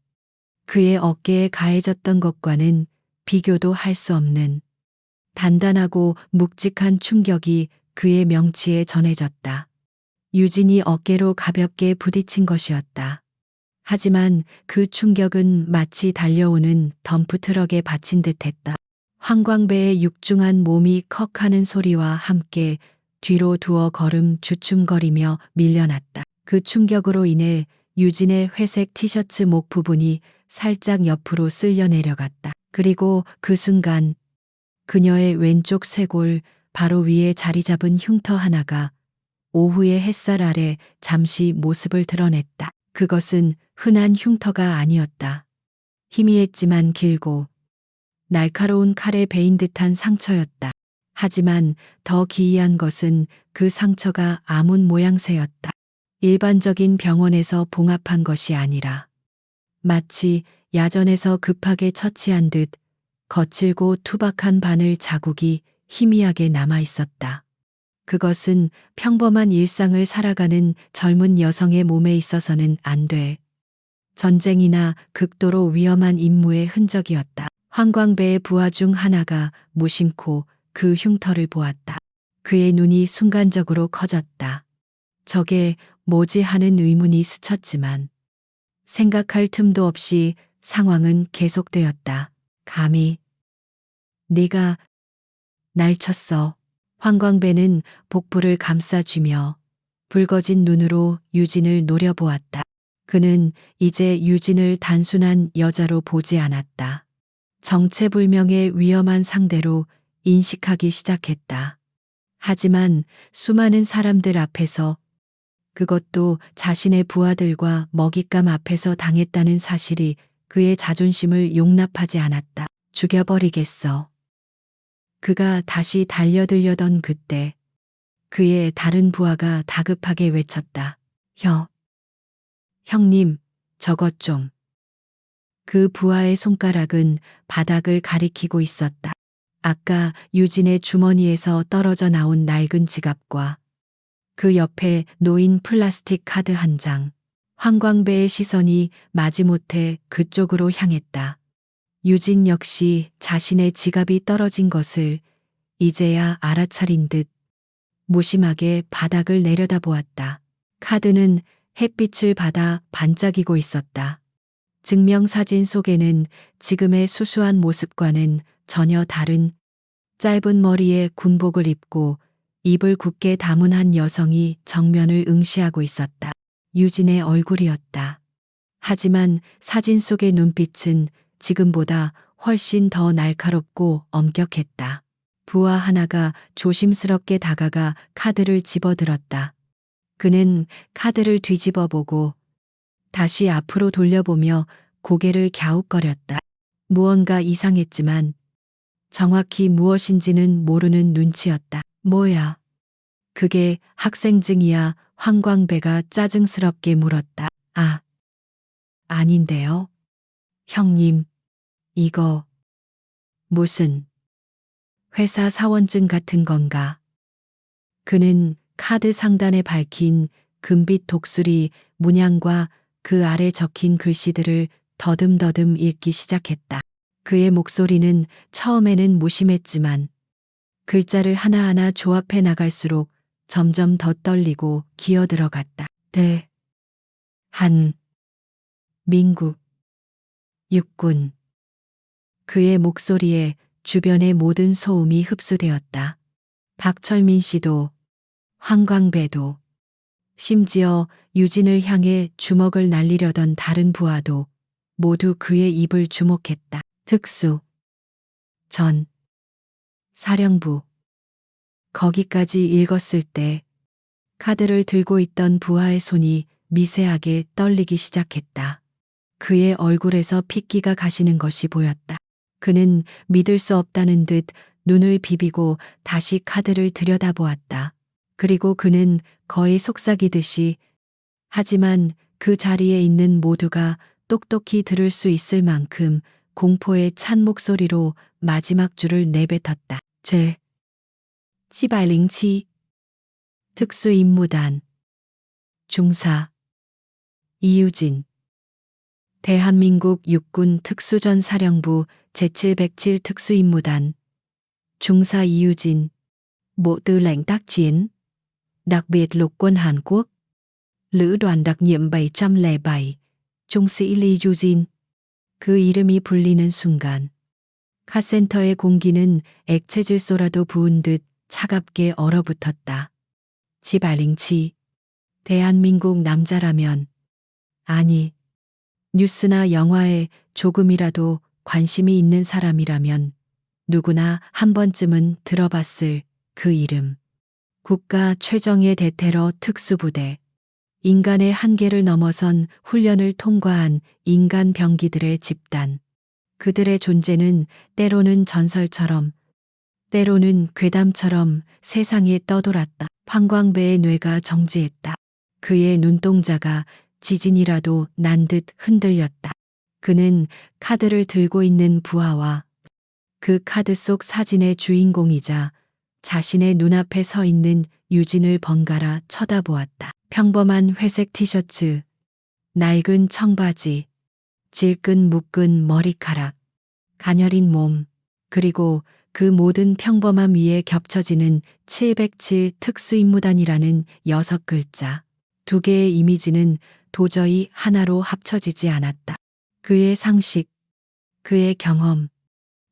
그의 어깨에 가해졌던 것과는 비교도 할 수 없는 단단하고 묵직한 충격이 그의 명치에 전해졌다. 유진이 어깨로 가볍게 부딪힌 것이었다. 하지만 그 충격은 마치 달려오는 덤프트럭에 받친 듯했다. 황광배의 육중한 몸이 컥 하는 소리와 함께 뒤로 두어 걸음 주춤거리며 밀려났다. 그 충격으로 인해 유진의 회색 티셔츠 목 부분이 살짝 옆으로 쓸려 내려갔다. 그리고 그 순간 그녀의 왼쪽 쇄골 바로 위에 자리 잡은 흉터 하나가 오후의 햇살 아래 잠시 모습을 드러냈다. 그것은 흔한 흉터가 아니었다. 희미했지만 길고 날카로운 칼에 베인 듯한 상처였다. 하지만 더 기이한 것은 그 상처가 아문 모양새였다. 일반적인 병원에서 봉합한 것이 아니라 마치 야전에서 급하게 처치한 듯 거칠고 투박한 바늘 자국이 희미하게 남아 있었다. 그것은 평범한 일상을 살아가는 젊은 여성의 몸에 있어서는 안 돼. 전쟁이나 극도로 위험한 임무의 흔적이었다. 황광배의 부하 중 하나가 무심코 그 흉터를 보았다. 그의 눈이 순간적으로 커졌다. 저게 뭐지 하는 의문이 스쳤지만 생각할 틈도 없이 상황은 계속되었다. 감히 네가 날 쳤어. 황광배는 복부를 감싸쥐며 붉어진 눈으로 유진을 노려보았다. 그는 이제 유진을 단순한 여자로 보지 않았다. 정체불명의 위험한 상대로 인식하기 시작했다. 하지만 수많은 사람들 앞에서, 그것도 자신의 부하들과 먹잇감 앞에서 당했다는 사실이 그의 자존심을 용납하지 않았다. 죽여버리겠어. 그가 다시 달려들려던 그때 그의 다른 부하가 다급하게 외쳤다. 형님, 저것 좀. 그 부하의 손가락은 바닥을 가리키고 있었다. 아까 유진의 주머니에서 떨어져 나온 낡은 지갑과 그 옆에 놓인 플라스틱 카드 한 장. 황광배의 시선이 마지못해 그쪽으로 향했다. 유진 역시 자신의 지갑이 떨어진 것을 이제야 알아차린 듯 무심하게 바닥을 내려다보았다. 카드는 햇빛을 받아 반짝이고 있었다. 증명사진 속에는 지금의 수수한 모습과는 전혀 다른 짧은 머리에 군복을 입고 입을 굳게 다문 한 여성이 정면을 응시하고 있었다. 유진의 얼굴이었다. 하지만 사진 속의 눈빛은 지금보다 훨씬 더 날카롭고 엄격했다. 부하 하나가 조심스럽게 다가가 카드를 집어들었다. 그는 카드를 뒤집어 보고 다시 앞으로 돌려보며 고개를 갸웃거렸다. 무언가 이상했지만 정확히 무엇인지는 모르는 눈치였다. 뭐야? 그게 학생증이야? 황광배가 짜증스럽게 물었다. 아, 아닌데요. 형님, 이거 무슨 회사 사원증 같은 건가? 그는 카드 상단에 밝힌 금빛 독수리 문양과 그 아래 적힌 글씨들을 더듬더듬 읽기 시작했다. 그의 목소리는 처음에는 무심했지만 글자를 하나하나 조합해 나갈수록 점점 더 떨리고 기어 들어갔다. 민국 육군. 그의 목소리에 주변의 모든 소음이 흡수되었다. 박철민 씨도 황광배도 심지어 유진을 향해 주먹을 날리려던 다른 부하도 모두 그의 입을 주목했다. 특수 전 사령부. 거기까지 읽었을 때 카드를 들고 있던 부하의 손이 미세하게 떨리기 시작했다. 그의 얼굴에서 핏기가 가시는 것이 보였다. 그는 믿을 수 없다는 듯 눈을 비비고 다시 카드를 들여다보았다. 그리고 그는 거의 속삭이듯이 하지만 그 자리에 있는 모두가 똑똑히 들을 수 있을 만큼 공포에 찬 목소리로 마지막 줄을 내뱉었다. 707 특수임무단 중사 이유진 대한민국 육군 특수전사령부 제707 특수임무단 중사 이유진 Bộ Tư lệnh tác chiến đặc biệt lục quân Hàn Quốc Lữ đoàn đặc nhiệm 707 trung sĩ Lee Yujin. 그 이름이 불리는 순간 카센터의 공기는 액체질소라도 부은 듯 차갑게 얼어붙었다. 지발링치 대한민국 남자라면 아니 뉴스나 영화에 조금이라도 관심이 있는 사람이라면 누구나 한 번쯤은 들어봤을 그 이름. 국가 최정예 대테러 특수부대. 인간의 한계를 넘어선 훈련을 통과한 인간 병기들의 집단. 그들의 존재는 때로는 전설처럼, 때로는 괴담처럼 세상에 떠돌았다. 황광배의 뇌가 정지했다. 그의 눈동자가 지진이라도 난 듯 흔들렸다. 그는 카드를 들고 있는 부하와 그 카드 속 사진의 주인공이자 자신의 눈앞에 서 있는 유진을 번갈아 쳐다보았다. 평범한 회색 티셔츠, 낡은 청바지, 질끈 묶은 머리카락, 가녀린 몸, 그리고 그 모든 평범함 위에 겹쳐지는 707 특수임무단이라는 6글자. 두 개의 이미지는 도저히 하나로 합쳐지지 않았다. 그의 상식, 그의 경험,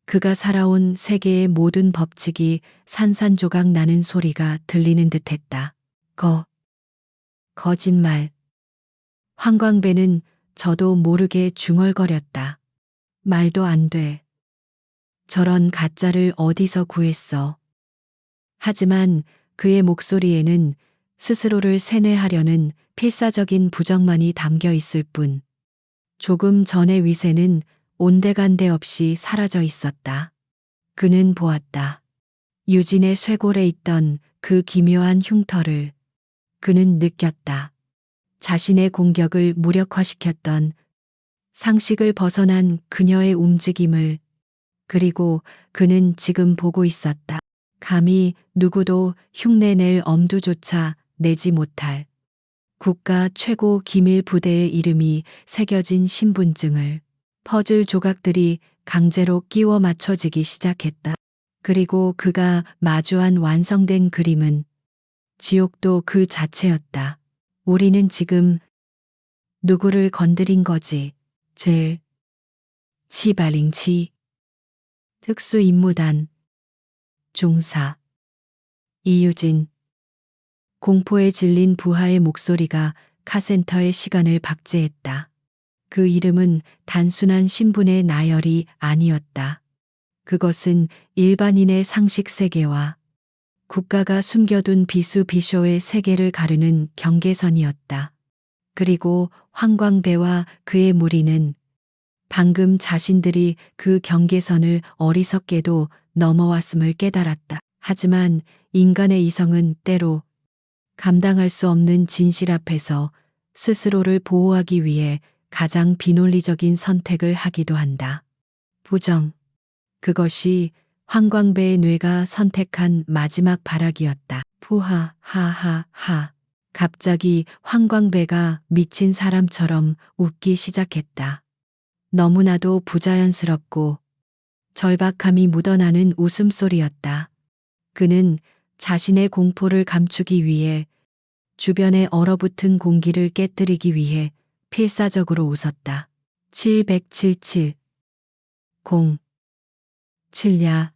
그가 살아온 세계의 모든 법칙이 산산조각 나는 소리가 들리는 듯했다. 거짓말. 황광배는 저도 모르게 중얼거렸다. 말도 안 돼. 저런 가짜를 어디서 구했어. 하지만 그의 목소리에는 스스로를 세뇌하려는 필사적인 부정만이 담겨 있을 뿐 조금 전의 위세는 온데간데 없이 사라져 있었다. 그는 보았다. 유진의 쇄골에 있던 그 기묘한 흉터를 그는 느꼈다. 자신의 공격을 무력화시켰던 상식을 벗어난 그녀의 움직임을 그리고 그는 지금 보고 있었다. 감히 누구도 흉내낼 엄두조차 내지 못할 국가 최고 기밀 부대의 이름이 새겨진 신분증을 퍼즐 조각들이 강제로 끼워 맞춰지기 시작했다. 그리고 그가 마주한 완성된 그림은 지옥도 그 자체였다. 우리는 지금 누구를 건드린 거지? 제 치바링치 특수임무단 중사 이유진. 공포에 질린 부하의 목소리가 카센터의 시간을 박제했다. 그 이름은 단순한 신분의 나열이 아니었다. 그것은 일반인의 상식 세계와 국가가 숨겨둔 비수비쇼의 세계를 가르는 경계선이었다. 그리고 황광배와 그의 무리는 방금 자신들이 그 경계선을 어리석게도 넘어왔음을 깨달았다. 하지만 인간의 이성은 때로 감당할 수 없는 진실 앞에서 스스로를 보호하기 위해 가장 비논리적인 선택을 하기도 한다. 부정. 그것이 황광배의 뇌가 선택한 마지막 발악이었다. 푸하, 하하하. 갑자기 황광배가 미친 사람처럼 웃기 시작했다. 너무나도 부자연스럽고 절박함이 묻어나는 웃음소리였다. 그는 자신의 공포를 감추기 위해 주변에 얼어붙은 공기를 깨뜨리기 위해 필사적으로 웃었다. 777 0 7야.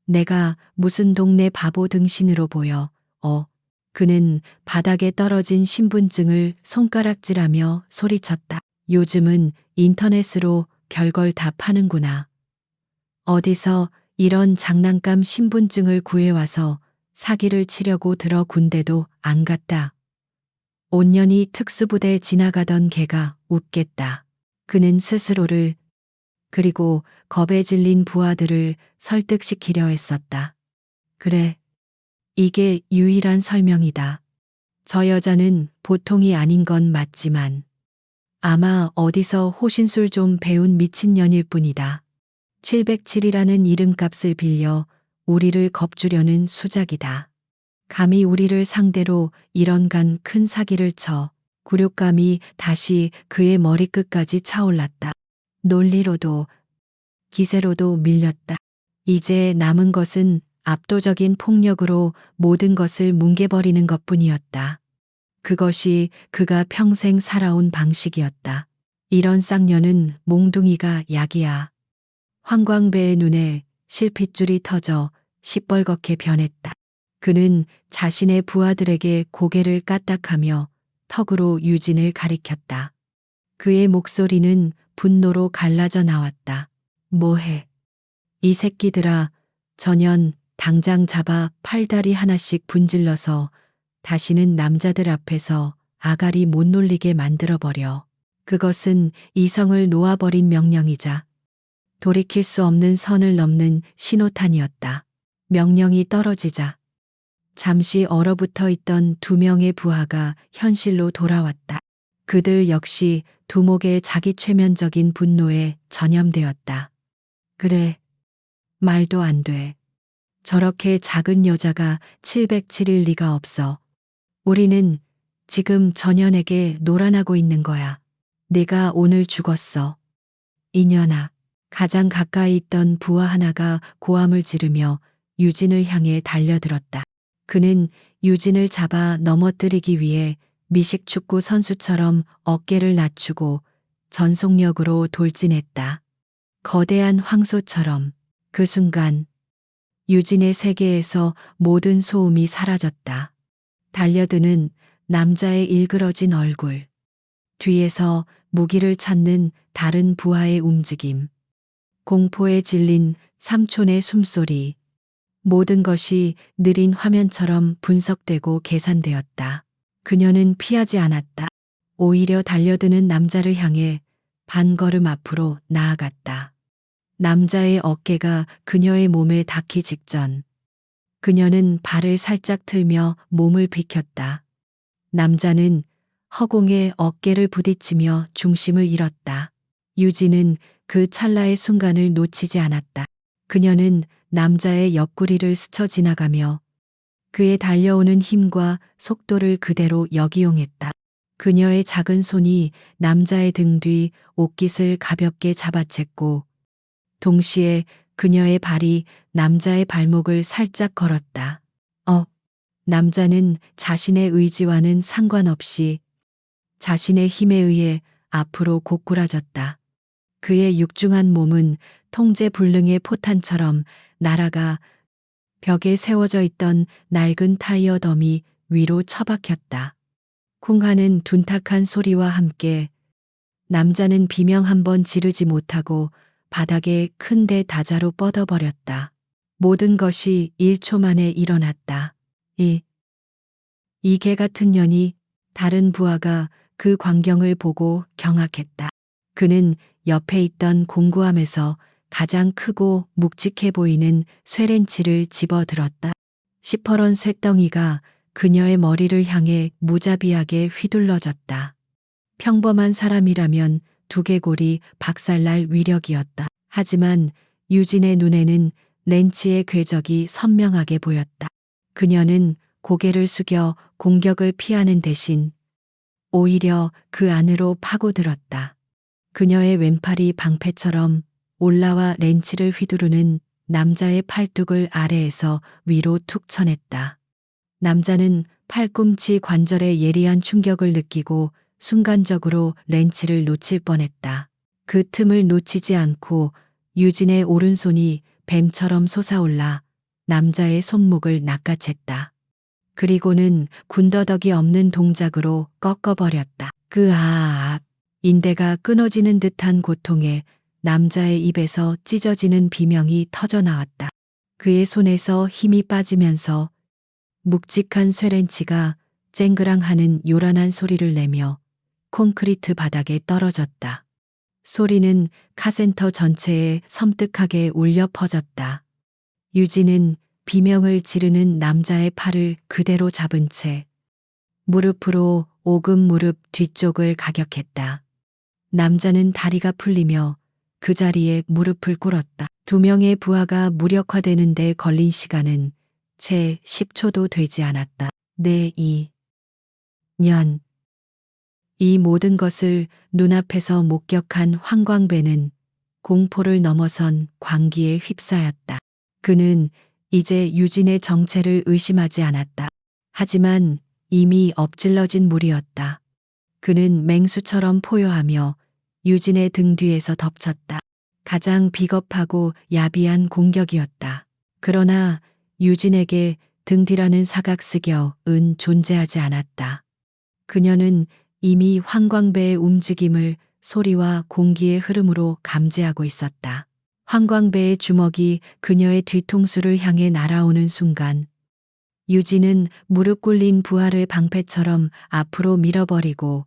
내가 무슨 동네 바보 등신으로 보여. 그는 바닥에 떨어진 신분증을 손가락질하며 소리쳤다. 요즘은 인터넷으로 별걸 다 파는구나. 어디서 이런 장난감 신분증을 구해와서 사기를 치려고 들어 군대도 안 갔다. 온년이 특수부대 지나가던 개가 웃겠다. 그는 스스로를 그리고 겁에 질린 부하들을 설득시키려 했었다. 그래. 이게 유일한 설명이다. 저 여자는 보통이 아닌 건 맞지만 아마 어디서 호신술 좀 배운 미친년일 뿐이다. 707이라는 이름값을 빌려 우리를 겁주려는 수작이다. 감히 우리를 상대로 이런 간 큰 사기를 쳐. 굴욕감이 다시 그의 머리끝까지 차올랐다. 논리로도 기세로도 밀렸다. 이제 남은 것은 압도적인 폭력으로 모든 것을 뭉개버리는 것뿐이었다. 그것이 그가 평생 살아온 방식이었다. 이런 쌍년은 몽둥이가 약이야. 황광배의 눈에 실핏줄이 터져 시뻘겋게 변했다. 그는 자신의 부하들에게 고개를 까딱하며 턱으로 유진을 가리켰다. 그의 목소리는 분노로 갈라져 나왔다. 뭐해? 이 새끼들아, 전현 당장 잡아 팔다리 하나씩 분질러서 다시는 남자들 앞에서 아가리 못 놀리게 만들어버려. 그것은 이성을 놓아버린 명령이자 돌이킬 수 없는 선을 넘는 신호탄이었다. 명령이 떨어지자 잠시 얼어붙어 있던 두 명의 부하가 현실로 돌아왔다. 그들 역시 두목의 자기 최면적인 분노에 전염되었다. 그래, 말도 안 돼. 저렇게 작은 여자가 707일 리가 없어. 우리는 지금 전현에게 노란하고 있는 거야. 네가 오늘 죽었어. 이년아. 가장 가까이 있던 부하 하나가 고함을 지르며 유진을 향해 달려들었다. 그는 유진을 잡아 넘어뜨리기 위해 미식축구 선수처럼 어깨를 낮추고 전속력으로 돌진했다. 거대한 황소처럼. 그 순간 유진의 세계에서 모든 소음이 사라졌다. 달려드는 남자의 일그러진 얼굴. 뒤에서 무기를 찾는 다른 부하의 움직임. 공포에 질린 삼촌의 숨소리. 모든 것이 느린 화면처럼 분석되고 계산되었다. 그녀는 피하지 않았다. 오히려 달려드는 남자를 향해 반걸음 앞으로 나아갔다. 남자의 어깨가 그녀의 몸에 닿기 직전 그녀는 발을 살짝 틀며 몸을 비켰다. 남자는 허공에 어깨를 부딪히며 중심을 잃었다. 유진은 그 찰나의 순간을 놓치지 않았다. 그녀는 남자의 옆구리를 스쳐 지나가며 그의 달려오는 힘과 속도를 그대로 역이용했다. 그녀의 작은 손이 남자의 등 뒤 옷깃을 가볍게 잡아챘고 동시에 그녀의 발이 남자의 발목을 살짝 걸었다. 남자는 자신의 의지와는 상관없이 자신의 힘에 의해 앞으로 고꾸라졌다. 그의 육중한 몸은 통제불능의 포탄처럼 날아가 벽에 세워져 있던 낡은 타이어 덤이 위로 처박혔다. 쿵 하는 둔탁한 소리와 함께 남자는 비명 한 번 지르지 못하고 바닥에 큰 대 다자로 뻗어버렸다. 모든 것이 1초 만에 일어났다. 이 개 같은 년이. 다른 부하가 그 광경을 보고 경악했다. 그는 옆에 있던 공구함에서 가장 크고 묵직해 보이는 쇠렌치를 집어들었다. 시퍼런 쇳덩이가 그녀의 머리를 향해 무자비하게 휘둘러졌다. 평범한 사람이라면 두개골이 박살날 위력이었다. 하지만 유진의 눈에는 렌치의 궤적이 선명하게 보였다. 그녀는 고개를 숙여 공격을 피하는 대신 오히려 그 안으로 파고들었다. 그녀의 왼팔이 방패처럼 올라와 렌치를 휘두르는 남자의 팔뚝을 아래에서 위로 툭 쳐냈다. 남자는 팔꿈치 관절에 예리한 충격을 느끼고 순간적으로 렌치를 놓칠 뻔했다. 그 틈을 놓치지 않고 유진의 오른손이 뱀처럼 솟아올라 남자의 손목을 낚아챘다. 그리고는 군더더기 없는 동작으로 꺾어버렸다. 인대가 끊어지는 듯한 고통에 남자의 입에서 찢어지는 비명이 터져나왔다. 그의 손에서 힘이 빠지면서 묵직한 쇠렌치가 쨍그랑하는 요란한 소리를 내며 콘크리트 바닥에 떨어졌다. 소리는 카센터 전체에 섬뜩하게 울려 퍼졌다. 유진은 비명을 지르는 남자의 팔을 그대로 잡은 채 무릎으로 오금 무릎 뒤쪽을 가격했다. 남자는 다리가 풀리며 그 자리에 무릎을 꿇었다. 2명의 부하가 무력화되는 데 걸린 시간은 채 10초도 되지 않았다. 이 모든 것을 눈앞에서 목격한 황광배는 공포를 넘어선 광기에 휩싸였다. 그는 이제 유진의 정체를 의심하지 않았다. 하지만 이미 엎질러진 물이었다. 그는 맹수처럼 포효하며 유진의 등 뒤에서 덮쳤다. 가장 비겁하고 야비한 공격이었다. 그러나 유진에게 등 뒤라는 사각스겨은 존재하지 않았다. 그녀는 이미 황광배의 움직임을 소리와 공기의 흐름으로 감지하고 있었다. 황광배의 주먹이 그녀의 뒤통수를 향해 날아오는 순간 유진은 무릎 꿇린 부하를 방패처럼 앞으로 밀어버리고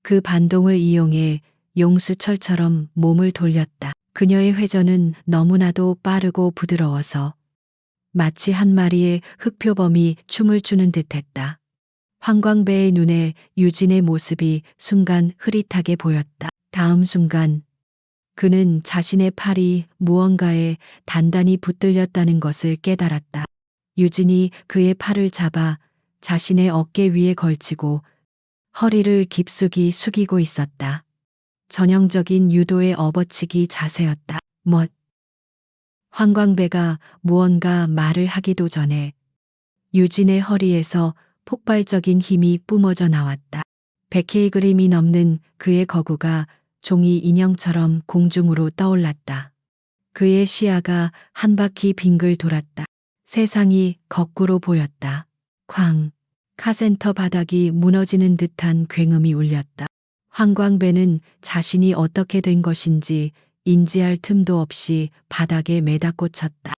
그 반동을 이용해 용수철처럼 몸을 돌렸다. 그녀의 회전은 너무나도 빠르고 부드러워서 마치 한 마리의 흑표범이 춤을 추는 듯했다. 황광배의 눈에 유진의 모습이 순간 흐릿하게 보였다. 다음 순간 그는 자신의 팔이 무언가에 단단히 붙들렸다는 것을 깨달았다. 유진이 그의 팔을 잡아 자신의 어깨 위에 걸치고 허리를 깊숙이 숙이고 있었다. 전형적인 유도의 업어치기 자세였다. 황광배가 무언가 말을 하기도 전에 유진의 허리에서 폭발적인 힘이 뿜어져 나왔다. 100kg이 넘는 그의 거구가 종이 인형처럼 공중으로 떠올랐다. 그의 시야가 한 바퀴 빙글 돌았다. 세상이 거꾸로 보였다. 쾅! 카센터 바닥이 무너지는 듯한 굉음이 울렸다. 황광배는 자신이 어떻게 된 것인지 인지할 틈도 없이 바닥에 매달꽂혔다.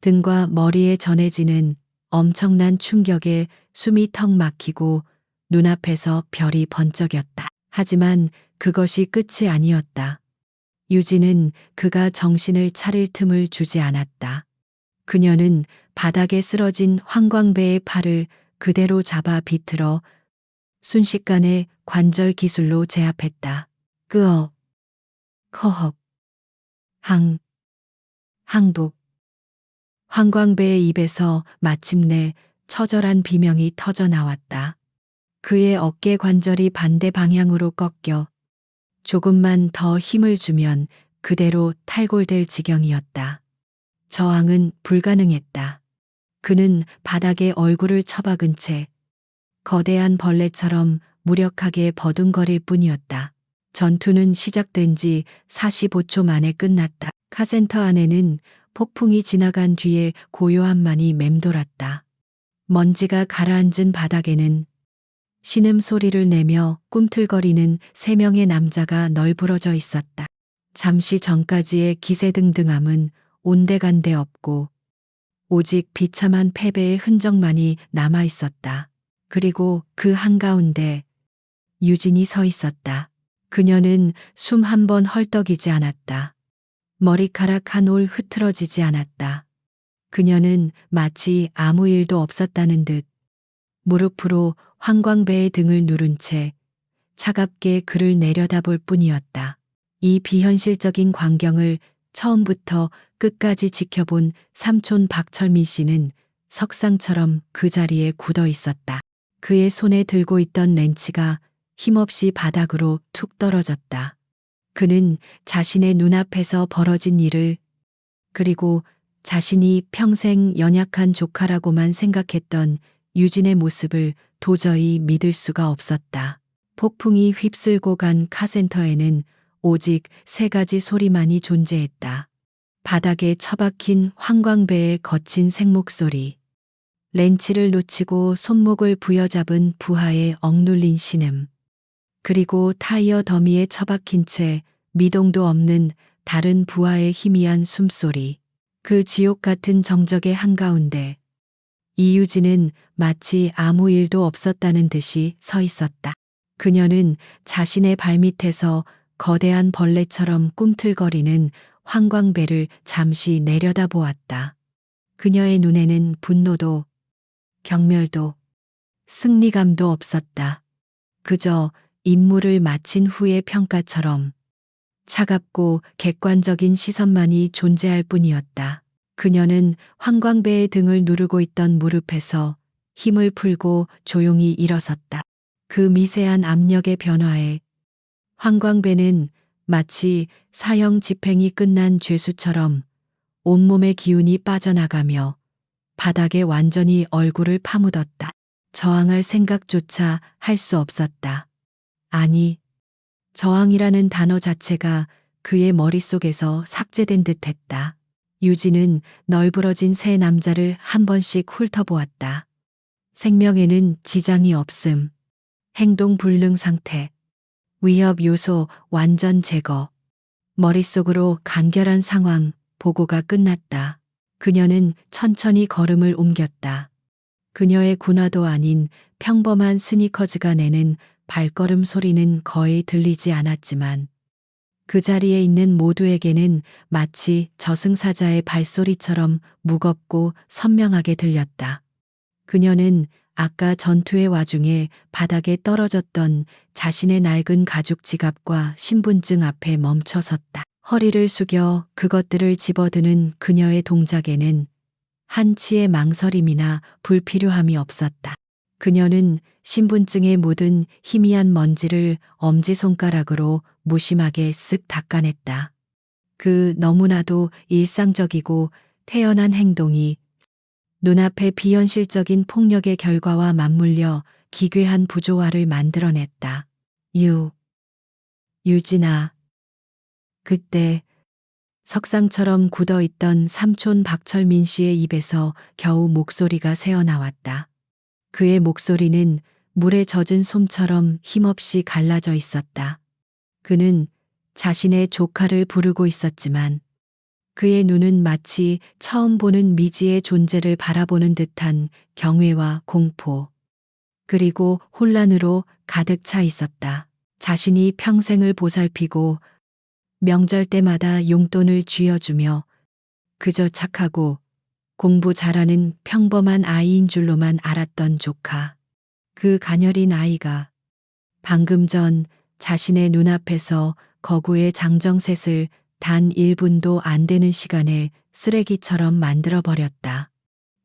등과 머리에 전해지는 엄청난 충격에 숨이 턱 막히고 눈앞에서 별이 번쩍였다. 하지만 그것이 끝이 아니었다. 유진은 그가 정신을 차릴 틈을 주지 않았다. 그녀는 바닥에 쓰러진 황광배의 팔을 그대로 잡아 비틀어 순식간에 관절 기술로 제압했다. 끄어, 커헉, 항복. 황광배의 입에서 마침내 처절한 비명이 터져 나왔다. 그의 어깨 관절이 반대 방향으로 꺾여 조금만 더 힘을 주면 그대로 탈골될 지경이었다. 저항은 불가능했다. 그는 바닥에 얼굴을 처박은 채 거대한 벌레처럼 무력하게 버둥거릴 뿐이었다. 전투는 시작된 지 45초 만에 끝났다. 카센터 안에는 폭풍이 지나간 뒤에 고요함만이 맴돌았다. 먼지가 가라앉은 바닥에는 신음 소리를 내며 꿈틀거리는 3명의 남자가 널브러져 있었다. 잠시 전까지의 기세등등함은 온데간데 없고 오직 비참한 패배의 흔적만이 남아 있었다. 그리고 그 한가운데 유진이 서 있었다. 그녀는 숨 한 번 헐떡이지 않았다. 머리카락 한 올 흐트러지지 않았다. 그녀는 마치 아무 일도 없었다는 듯 무릎으로 황광배의 등을 누른 채 차갑게 그를 내려다볼 뿐이었다. 이 비현실적인 광경을 처음부터 끝까지 지켜본 삼촌 박철민 씨는 석상처럼 그 자리에 굳어 있었다. 그의 손에 들고 있던 렌치가 힘없이 바닥으로 툭 떨어졌다. 그는 자신의 눈앞에서 벌어진 일을, 그리고 자신이 평생 연약한 조카라고만 생각했던 유진의 모습을 도저히 믿을 수가 없었다. 폭풍이 휩쓸고 간 카센터에는 오직 3가지 소리만이 존재했다. 바닥에 처박힌 황광배의 거친 생목소리, 렌치를 놓치고 손목을 부여잡은 부하의 억눌린 신음, 그리고 타이어 더미에 처박힌 채 미동도 없는 다른 부하의 희미한 숨소리. 그 지옥 같은 정적의 한가운데 이유진은 마치 아무 일도 없었다는 듯이 서 있었다. 그녀는 자신의 발밑에서 거대한 벌레처럼 꿈틀거리는 황광배를 잠시 내려다보았다. 그녀의 눈에는 분노도 경멸도 승리감도 없었다. 그저 임무를 마친 후의 평가처럼 차갑고 객관적인 시선만이 존재할 뿐이었다. 그녀는 황광배의 등을 누르고 있던 무릎에서 힘을 풀고 조용히 일어섰다. 그 미세한 압력의 변화에 황광배는 마치 사형 집행이 끝난 죄수처럼 온몸의 기운이 빠져나가며 바닥에 완전히 얼굴을 파묻었다. 저항할 생각조차 할 수 없었다. 아니, 저항이라는 단어 자체가 그의 머릿속에서 삭제된 듯했다. 유진은 널브러진 3 남자를 한 번씩 훑어보았다. 생명에는 지장이 없음, 행동 불능 상태, 위협 요소 완전 제거. 머릿속으로 간결한 상황 보고가 끝났다. 그녀는 천천히 걸음을 옮겼다. 그녀의 군화도 아닌 평범한 스니커즈가 내는 발걸음 소리는 거의 들리지 않았지만 그 자리에 있는 모두에게는 마치 저승사자의 발소리처럼 무겁고 선명하게 들렸다. 그녀는 아까 전투의 와중에 바닥에 떨어졌던 자신의 낡은 가죽 지갑과 신분증 앞에 멈춰 섰다. 허리를 숙여 그것들을 집어드는 그녀의 동작에는 한치의 망설임이나 불필요함이 없었다. 그녀는 신분증에 묻은 희미한 먼지를 엄지손가락으로 무심하게 쓱 닦아냈다. 그 너무나도 일상적이고 태연한 행동이 눈앞의 비현실적인 폭력의 결과와 맞물려 기괴한 부조화를 만들어냈다. 유진아. 그때 석상처럼 굳어있던 삼촌 박철민 씨의 입에서 겨우 목소리가 새어나왔다. 그의 목소리는 물에 젖은 솜처럼 힘없이 갈라져 있었다. 그는 자신의 조카를 부르고 있었지만 그의 눈은 마치 처음 보는 미지의 존재를 바라보는 듯한 경외와 공포, 그리고 혼란으로 가득 차 있었다. 자신이 평생을 보살피고 명절 때마다 용돈을 쥐어주며 그저 착하고 공부 잘하는 평범한 아이인 줄로만 알았던 조카. 그 가녀린 아이가 방금 전 자신의 눈앞에서 거구의 장정셋을 단 1분도 안 되는 시간에 쓰레기처럼 만들어버렸다.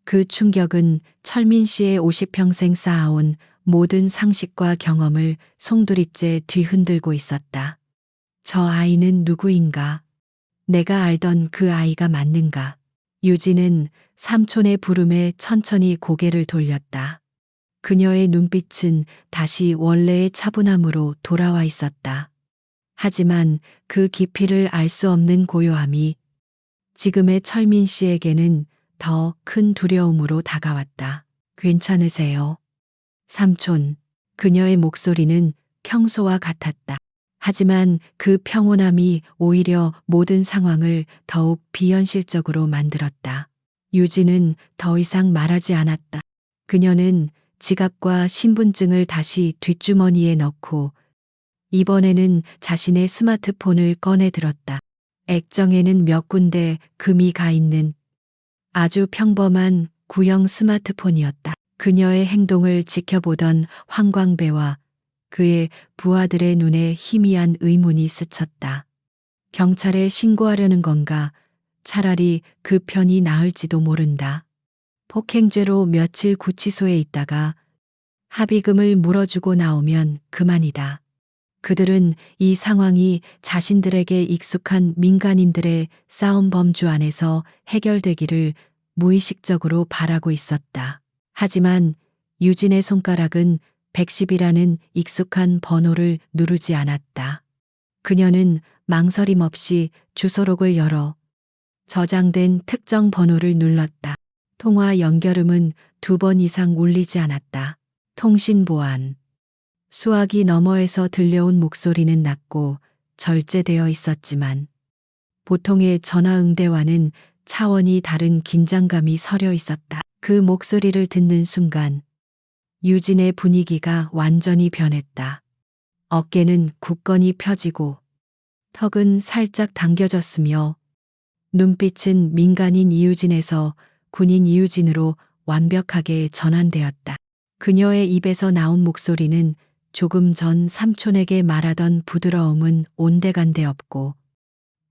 그 충격은 철민 씨의 50평생 쌓아온 모든 상식과 경험을 송두리째 뒤흔들고 있었다. 저 아이는 누구인가? 내가 알던 그 아이가 맞는가? 유진은 삼촌의 부름에 천천히 고개를 돌렸다. 그녀의 눈빛은 다시 원래의 차분함으로 돌아와 있었다. 하지만 그 깊이를 알 수 없는 고요함이 지금의 철민 씨에게는 더 큰 두려움으로 다가왔다. 괜찮으세요? 삼촌. 그녀의 목소리는 평소와 같았다. 하지만 그 평온함이 오히려 모든 상황을 더욱 비현실적으로 만들었다. 유진은 더 이상 말하지 않았다. 그녀는 지갑과 신분증을 다시 뒷주머니에 넣고 이번에는 자신의 스마트폰을 꺼내 들었다. 액정에는 몇 군데 금이 가 있는 아주 평범한 구형 스마트폰이었다. 그녀의 행동을 지켜보던 황광배와 그의 부하들의 눈에 희미한 의문이 스쳤다. 경찰에 신고하려는 건가? 차라리 그 편이 나을지도 모른다. 폭행죄로 며칠 구치소에 있다가 합의금을 물어주고 나오면 그만이다. 그들은 이 상황이 자신들에게 익숙한 민간인들의 싸움 범주 안에서 해결되기를 무의식적으로 바라고 있었다. 하지만 유진의 손가락은 110이라는 익숙한 번호를 누르지 않았다. 그녀는 망설임 없이 주소록을 열어 저장된 특정 번호를 눌렀다. 통화 연결음은 2번 이상 울리지 않았다. 통신 보안. 수화기 너머에서 들려온 목소리는 낮고 절제되어 있었지만 보통의 전화 응대와는 차원이 다른 긴장감이 서려 있었다. 그 목소리를 듣는 순간 유진의 분위기가 완전히 변했다. 어깨는 굳건히 펴지고 턱은 살짝 당겨졌으며 눈빛은 민간인 이유진에서 군인 이유진으로 완벽하게 전환되었다. 그녀의 입에서 나온 목소리는 조금 전 삼촌에게 말하던 부드러움은 온데간데 없고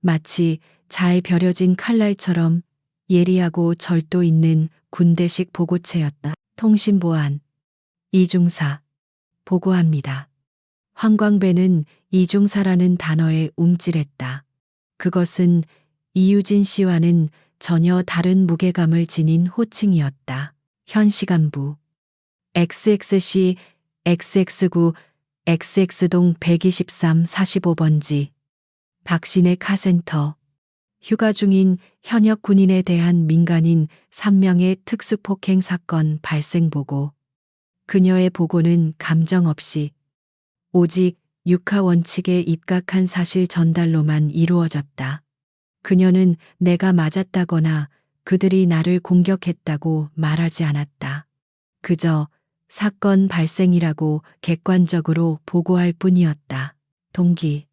마치 잘 벼려진 칼날처럼 예리하고 절도 있는 군대식 보고체였다. 통신보안. 이중사. 보고합니다. 황광배는 이중사라는 단어에 움찔했다. 그것은 이유진 씨와는 전혀 다른 무게감을 지닌 호칭이었다. 현 시간부. XXC XX9 XX동 123 45번지. 박신의 카센터. 휴가 중인 현역 군인에 대한 민간인 3명의 특수폭행 사건 발생 보고. 그녀의 보고는 감정 없이 오직 육하 원칙에 입각한 사실 전달로만 이루어졌다. 그녀는 내가 맞았다거나 그들이 나를 공격했다고 말하지 않았다. 그저 사건 발생이라고 객관적으로 보고할 뿐이었다. 동기.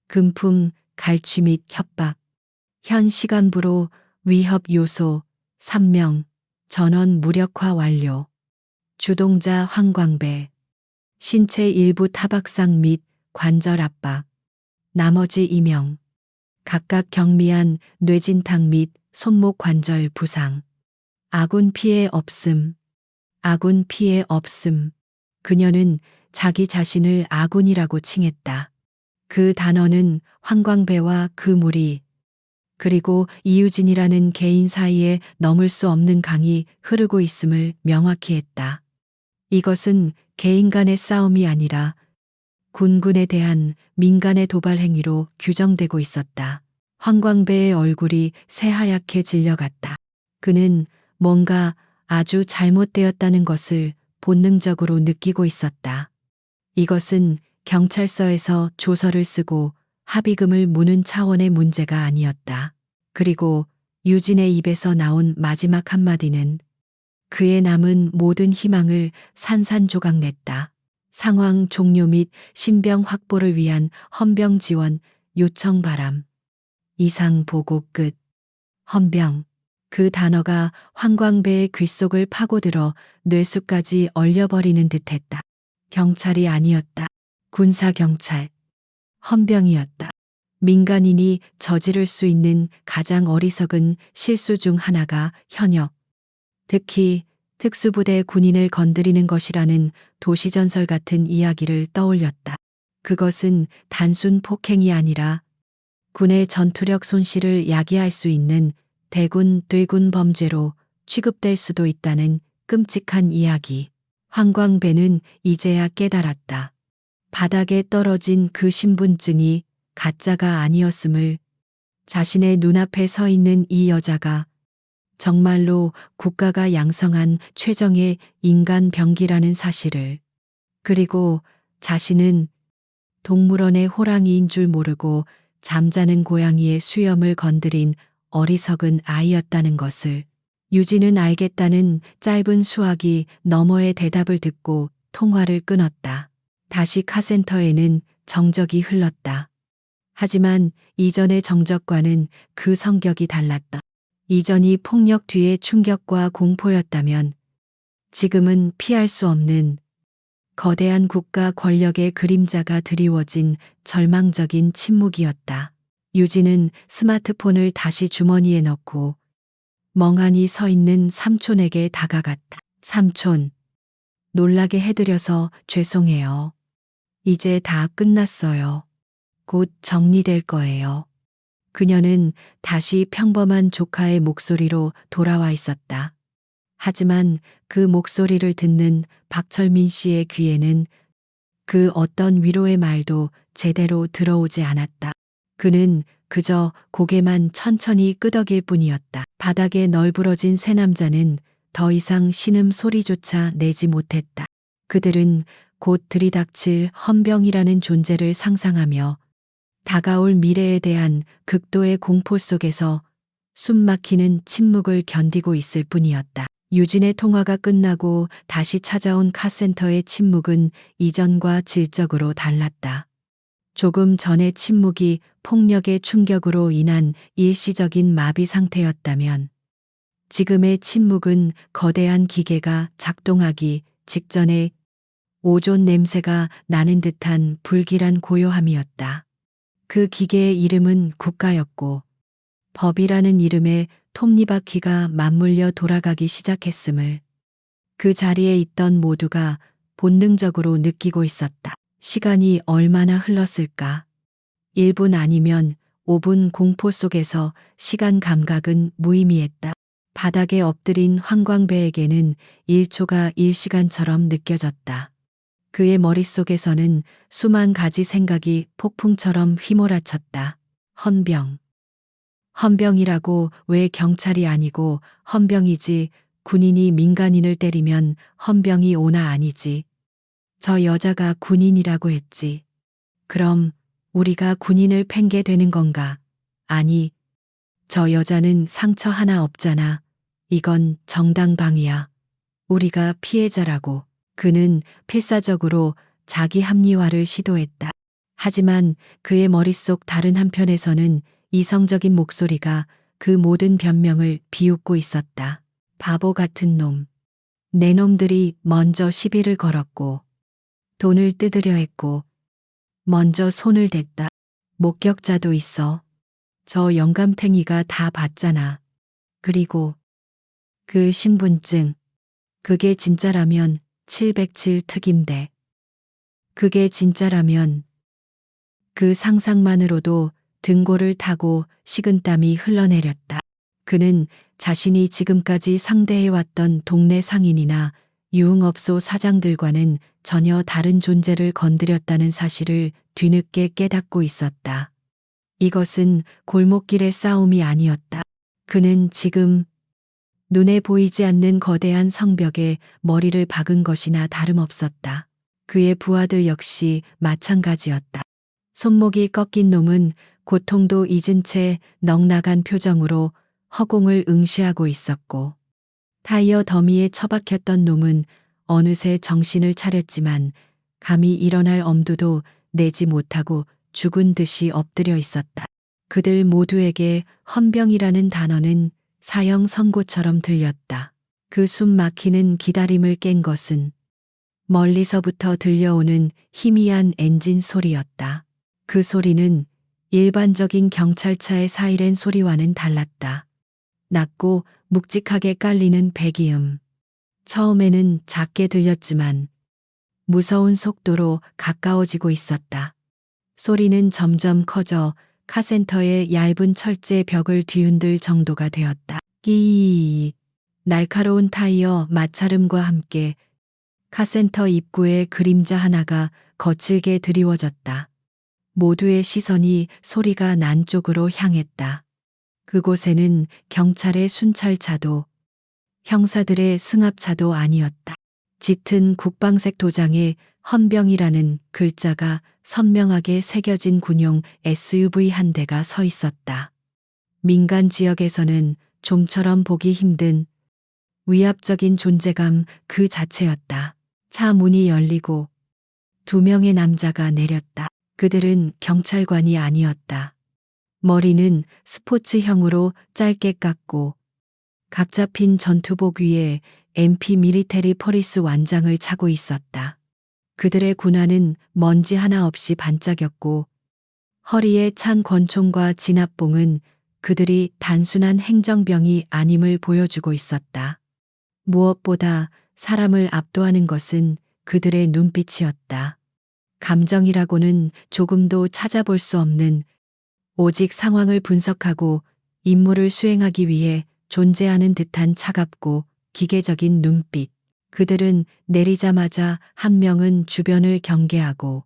금품, 갈취 및 협박. 현 시간부로 위협 요소 3명. 전원 무력화 완료. 주동자 황광배. 신체 일부 타박상 및 관절 압박. 나머지 2명. 각각 경미한 뇌진탕 및 손목 관절 부상. 아군 피해 없음. 아군 피해 없음. 그녀는 자기 자신을 아군이라고 칭했다. 그 단어는 황광배와 그 무리 그리고 이유진이라는 개인 사이에 넘을 수 없는 강이 흐르고 있음을 명확히 했다. 이것은 개인 간의 싸움이 아니라 군군에 대한 민간의 도발 행위로 규정되고 있었다. 황광배의 얼굴이 새하얗게 질려갔다. 그는 뭔가 아주 잘못되었다는 것을 본능적으로 느끼고 있었다. 이것은 경찰서에서 조서를 쓰고 합의금을 무는 차원의 문제가 아니었다. 그리고 유진의 입에서 나온 마지막 한마디는 그의 남은 모든 희망을 산산조각냈다. 상황 종료 및 신병 확보를 위한 헌병 지원 요청 바람. 이상 보고 끝. 헌병. 그 단어가 황광배의 귓속을 파고들어 뇌수까지 얼려버리는 듯했다. 경찰이 아니었다. 군사경찰. 헌병이었다. 민간인이 저지를 수 있는 가장 어리석은 실수 중 하나가 현역, 특히 특수부대 군인을 건드리는 것이라는 도시전설 같은 이야기를 떠올렸다. 그것은 단순 폭행이 아니라 군의 전투력 손실을 야기할 수 있는 대군, 뇌군 범죄로 취급될 수도 있다는 끔찍한 이야기. 황광배는 이제야 깨달았다. 바닥에 떨어진 그 신분증이 가짜가 아니었음을, 자신의 눈앞에 서 있는 이 여자가 정말로 국가가 양성한 최정의 인간 병기라는 사실을, 그리고 자신은 동물원의 호랑이인 줄 모르고 잠자는 고양이의 수염을 건드린 어리석은 아이였다는 것을. 유진은 알겠다는 짧은 수화기 너머의 대답을 듣고 통화를 끊었다. 다시 카센터에는 정적이 흘렀다. 하지만 이전의 정적과는 그 성격이 달랐다. 이전이 폭력 뒤의 충격과 공포였다면 지금은 피할 수 없는 거대한 국가 권력의 그림자가 드리워진 절망적인 침묵이었다. 유진은 스마트폰을 다시 주머니에 넣고 멍하니 서 있는 삼촌에게 다가갔다. 삼촌, 놀라게 해드려서 죄송해요. 이제 다 끝났어요. 곧 정리될 거예요. 그녀는 다시 평범한 조카의 목소리로 돌아와 있었다. 하지만 그 목소리를 듣는 박철민 씨의 귀에는 그 어떤 위로의 말도 제대로 들어오지 않았다. 그는 그저 고개만 천천히 끄덕일 뿐이었다. 바닥에 널브러진 세 남자는 더 이상 신음 소리조차 내지 못했다. 그들은 곧 들이닥칠 헌병이라는 존재를 상상하며 다가올 미래에 대한 극도의 공포 속에서 숨막히는 침묵을 견디고 있을 뿐이었다. 유진의 통화가 끝나고 다시 찾아온 카센터의 침묵은 이전과 질적으로 달랐다. 조금 전의 침묵이 폭력의 충격으로 인한 일시적인 마비 상태였다면 지금의 침묵은 거대한 기계가 작동하기 직전에 오존 냄새가 나는 듯한 불길한 고요함이었다. 그 기계의 이름은 국가였고 법이라는 이름에 톱니바퀴가 맞물려 돌아가기 시작했음을 그 자리에 있던 모두가 본능적으로 느끼고 있었다. 시간이 얼마나 흘렀을까? 1분 아니면 5분 공포 속에서 시간 감각은 무의미했다. 바닥에 엎드린 황광배에게는 1초가 1시간처럼 느껴졌다. 그의 머릿속에서는 수만 가지 생각이 폭풍처럼 휘몰아쳤다. 헌병. 헌병이라고 왜 경찰이 아니고 헌병이지, 군인이 민간인을 때리면 헌병이 오나 아니지. 저 여자가 군인이라고 했지. 그럼 우리가 군인을 팽게 되는 건가? 아니, 저 여자는 상처 하나 없잖아. 이건 정당방위야. 우리가 피해자라고. 그는 필사적으로 자기 합리화를 시도했다. 하지만 그의 머릿속 다른 한편에서는 이성적인 목소리가 그 모든 변명을 비웃고 있었다. 바보 같은 놈. 내 놈들이 먼저 시비를 걸었고 돈을 뜯으려 했고 먼저 손을 댔다. 목격자도 있어. 저 영감탱이가 다 봤잖아. 그리고 그 신분증. 그게 진짜라면 707 특임대. 그게 진짜라면 그 상상만으로도 등골을 타고 식은땀이 흘러내렸다. 그는 자신이 지금까지 상대해왔던 동네 상인이나 유흥업소 사장들과는 전혀 다른 존재를 건드렸다는 사실을 뒤늦게 깨닫고 있었다. 이것은 골목길의 싸움이 아니었다. 그는 지금 눈에 보이지 않는 거대한 성벽에 머리를 박은 것이나 다름없었다. 그의 부하들 역시 마찬가지였다. 손목이 꺾인 놈은 고통도 잊은 채 넉나간 표정으로 허공을 응시하고 있었고, 타이어 더미에 처박혔던 놈은 어느새 정신을 차렸지만 감히 일어날 엄두도 내지 못하고 죽은 듯이 엎드려 있었다. 그들 모두에게 헌병이라는 단어는 사형 선고처럼 들렸다. 그 숨 막히는 기다림을 깬 것은 멀리서부터 들려오는 희미한 엔진 소리였다. 그 소리는 일반적인 경찰차의 사이렌 소리와는 달랐다. 낮고 묵직하게 깔리는 배기음. 처음에는 작게 들렸지만 무서운 속도로 가까워지고 있었다. 소리는 점점 커져 카센터의 얇은 철제 벽을 뒤흔들 정도가 되었다. 끼 날카로운 타이어 마찰음과 함께 카센터 입구에 그림자 하나가 거칠게 드리워졌다. 모두의 시선이 소리가 난 쪽으로 향했다. 그곳에는 경찰의 순찰차도 형사들의 승합차도 아니었다. 짙은 국방색 도장에 헌병이라는 글자가 선명하게 새겨진 군용 SUV 한 대가 서 있었다. 민간 지역에서는 좀처럼 보기 힘든 위압적인 존재감 그 자체였다. 차 문이 열리고 두 명의 남자가 내렸다. 그들은 경찰관이 아니었다. 머리는 스포츠형으로 짧게 깎고 각 잡힌 전투복 위에 MP 밀리테리 퍼리스 완장을 차고 있었다. 그들의 군화는 먼지 하나 없이 반짝였고 허리에 찬 권총과 진압봉은 그들이 단순한 행정병이 아님을 보여주고 있었다. 무엇보다 사람을 압도하는 것은 그들의 눈빛이었다. 감정이라고는 조금도 찾아볼 수 없는, 오직 상황을 분석하고 임무를 수행하기 위해 존재하는 듯한 차갑고 기계적인 눈빛. 그들은 내리자마자 한 명은 주변을 경계하고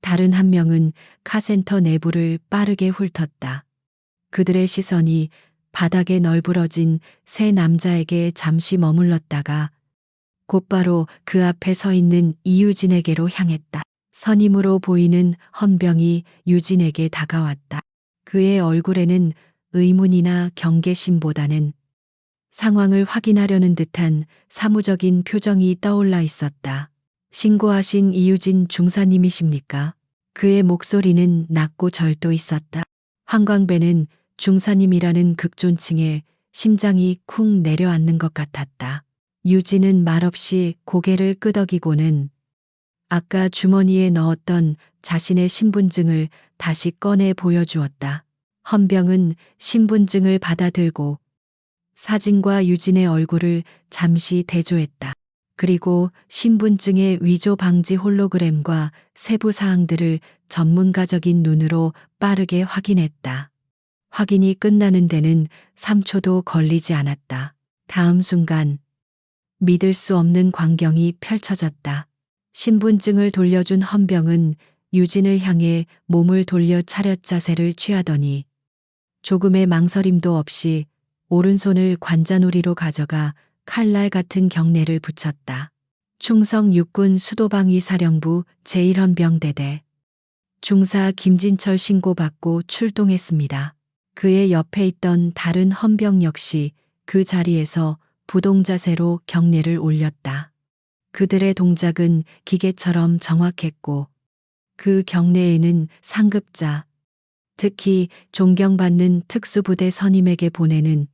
다른 한 명은 카센터 내부를 빠르게 훑었다. 그들의 시선이 바닥에 널브러진 세 남자에게 잠시 머물렀다가 곧바로 그 앞에 서 있는 이유진에게로 향했다. 선임으로 보이는 헌병이 유진에게 다가왔다. 그의 얼굴에는 의문이나 경계심보다는 상황을 확인하려는 듯한 사무적인 표정이 떠올라 있었다. 신고하신 이유진 중사님이십니까? 그의 목소리는 낮고 절도 있었다. 황광배는 중사님이라는 극존칭에 심장이 쿵 내려앉는 것 같았다. 유진은 말없이 고개를 끄덕이고는 아까 주머니에 넣었던 자신의 신분증을 다시 꺼내 보여주었다. 헌병은 신분증을 받아들고 사진과 유진의 얼굴을 잠시 대조했다. 그리고 신분증의 위조 방지 홀로그램과 세부 사항들을 전문가적인 눈으로 빠르게 확인했다. 확인이 끝나는 데는 3초도 걸리지 않았다. 다음 순간 믿을 수 없는 광경이 펼쳐졌다. 신분증을 돌려준 헌병은 유진을 향해 몸을 돌려 차렷 자세를 취하더니 조금의 망설임도 없이 오른손을 관자놀이로 가져가 칼날 같은 경례를 붙였다. 충성 육군 수도방위 사령부 제1헌병대대 중사 김진철 신고받고 출동했습니다. 그의 옆에 있던 다른 헌병 역시 그 자리에서 부동자세로 경례를 올렸다. 그들의 동작은 기계처럼 정확했고 그 경례에는 상급자, 특히 존경받는 특수부대 선임에게 보내는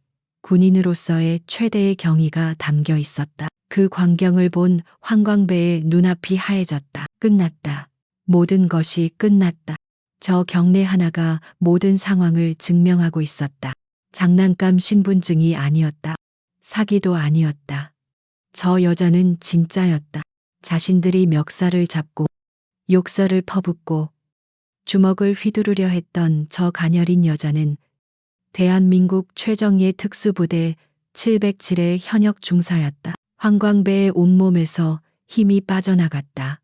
군인으로서의 최대의 경의가 담겨 있었다. 그 광경을 본 황광배의 눈앞이 하얘졌다. 끝났다. 모든 것이 끝났다. 저 경례 하나가 모든 상황을 증명하고 있었다. 장난감 신분증이 아니었다. 사기도 아니었다. 저 여자는 진짜였다. 자신들이 멱살을 잡고 욕설을 퍼붓고 주먹을 휘두르려 했던 저 가녀린 여자는 대한민국 최정예 특수부대 707의 현역 중사였다. 황광배의 온몸에서 힘이 빠져나갔다.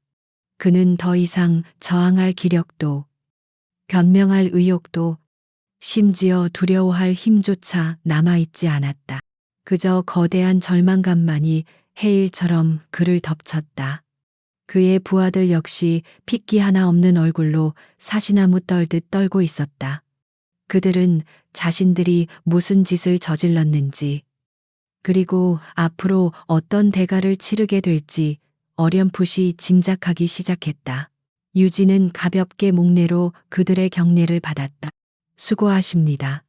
그는 더 이상 저항할 기력도 변명할 의욕도 심지어 두려워할 힘조차 남아있지 않았다. 그저 거대한 절망감만이 해일처럼 그를 덮쳤다. 그의 부하들 역시 핏기 하나 없는 얼굴로 사시나무 떨듯 떨고 있었다. 그들은 자신들이 무슨 짓을 저질렀는지, 그리고 앞으로 어떤 대가를 치르게 될지 어렴풋이 짐작하기 시작했다. 유진은 가볍게 목례로 그들의 경례를 받았다. 수고하십니다.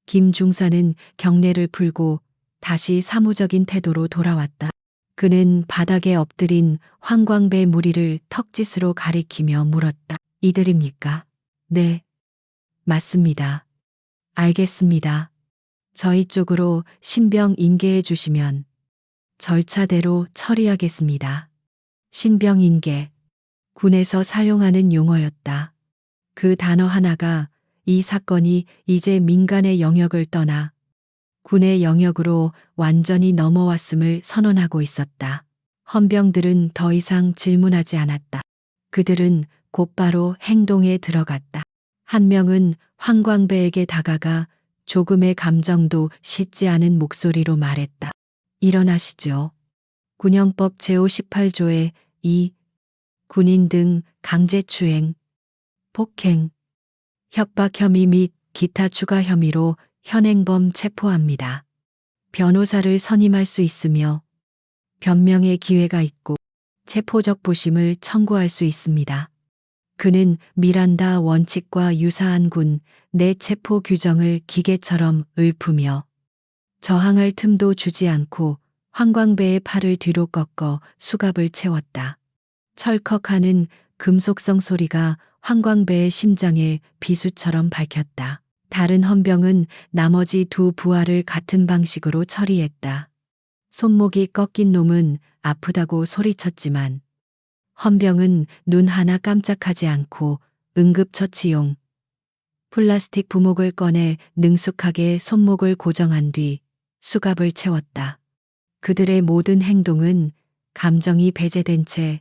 김 중사는 경례를 풀고 다시 사무적인 태도로 돌아왔다. 그는 바닥에 엎드린 황광배 무리를 턱짓으로 가리키며 물었다. 이들입니까? 네. 맞습니다. 알겠습니다. 저희 쪽으로 신병 인계해 주시면 절차대로 처리하겠습니다. 신병 인계. 군에서 사용하는 용어였다. 그 단어 하나가 이 사건이 이제 민간의 영역을 떠나 군의 영역으로 완전히 넘어왔음을 선언하고 있었다. 헌병들은 더 이상 질문하지 않았다. 그들은 곧바로 행동에 들어갔다. 한 명은 황광배에게 다가가 조금의 감정도 싣지 않은 목소리로 말했다. 일어나시죠. 군형법 제58조의 2. 군인 등 강제추행, 폭행, 협박 혐의 및 기타 추가 혐의로 현행범 체포합니다. 변호사를 선임할 수 있으며 변명의 기회가 있고 체포적 부심을 청구할 수 있습니다. 그는 미란다 원칙과 유사한 군 내 체포 규정을 기계처럼 읊으며 저항할 틈도 주지 않고 황광배의 팔을 뒤로 꺾어 수갑을 채웠다. 철컥하는 금속성 소리가 황광배의 심장에 비수처럼 밝혔다. 다른 헌병은 나머지 두 부하를 같은 방식으로 처리했다. 손목이 꺾인 놈은 아프다고 소리쳤지만 헌병은 눈 하나 깜짝하지 않고 응급처치용 플라스틱 부목을 꺼내 능숙하게 손목을 고정한 뒤 수갑을 채웠다. 그들의 모든 행동은 감정이 배제된 채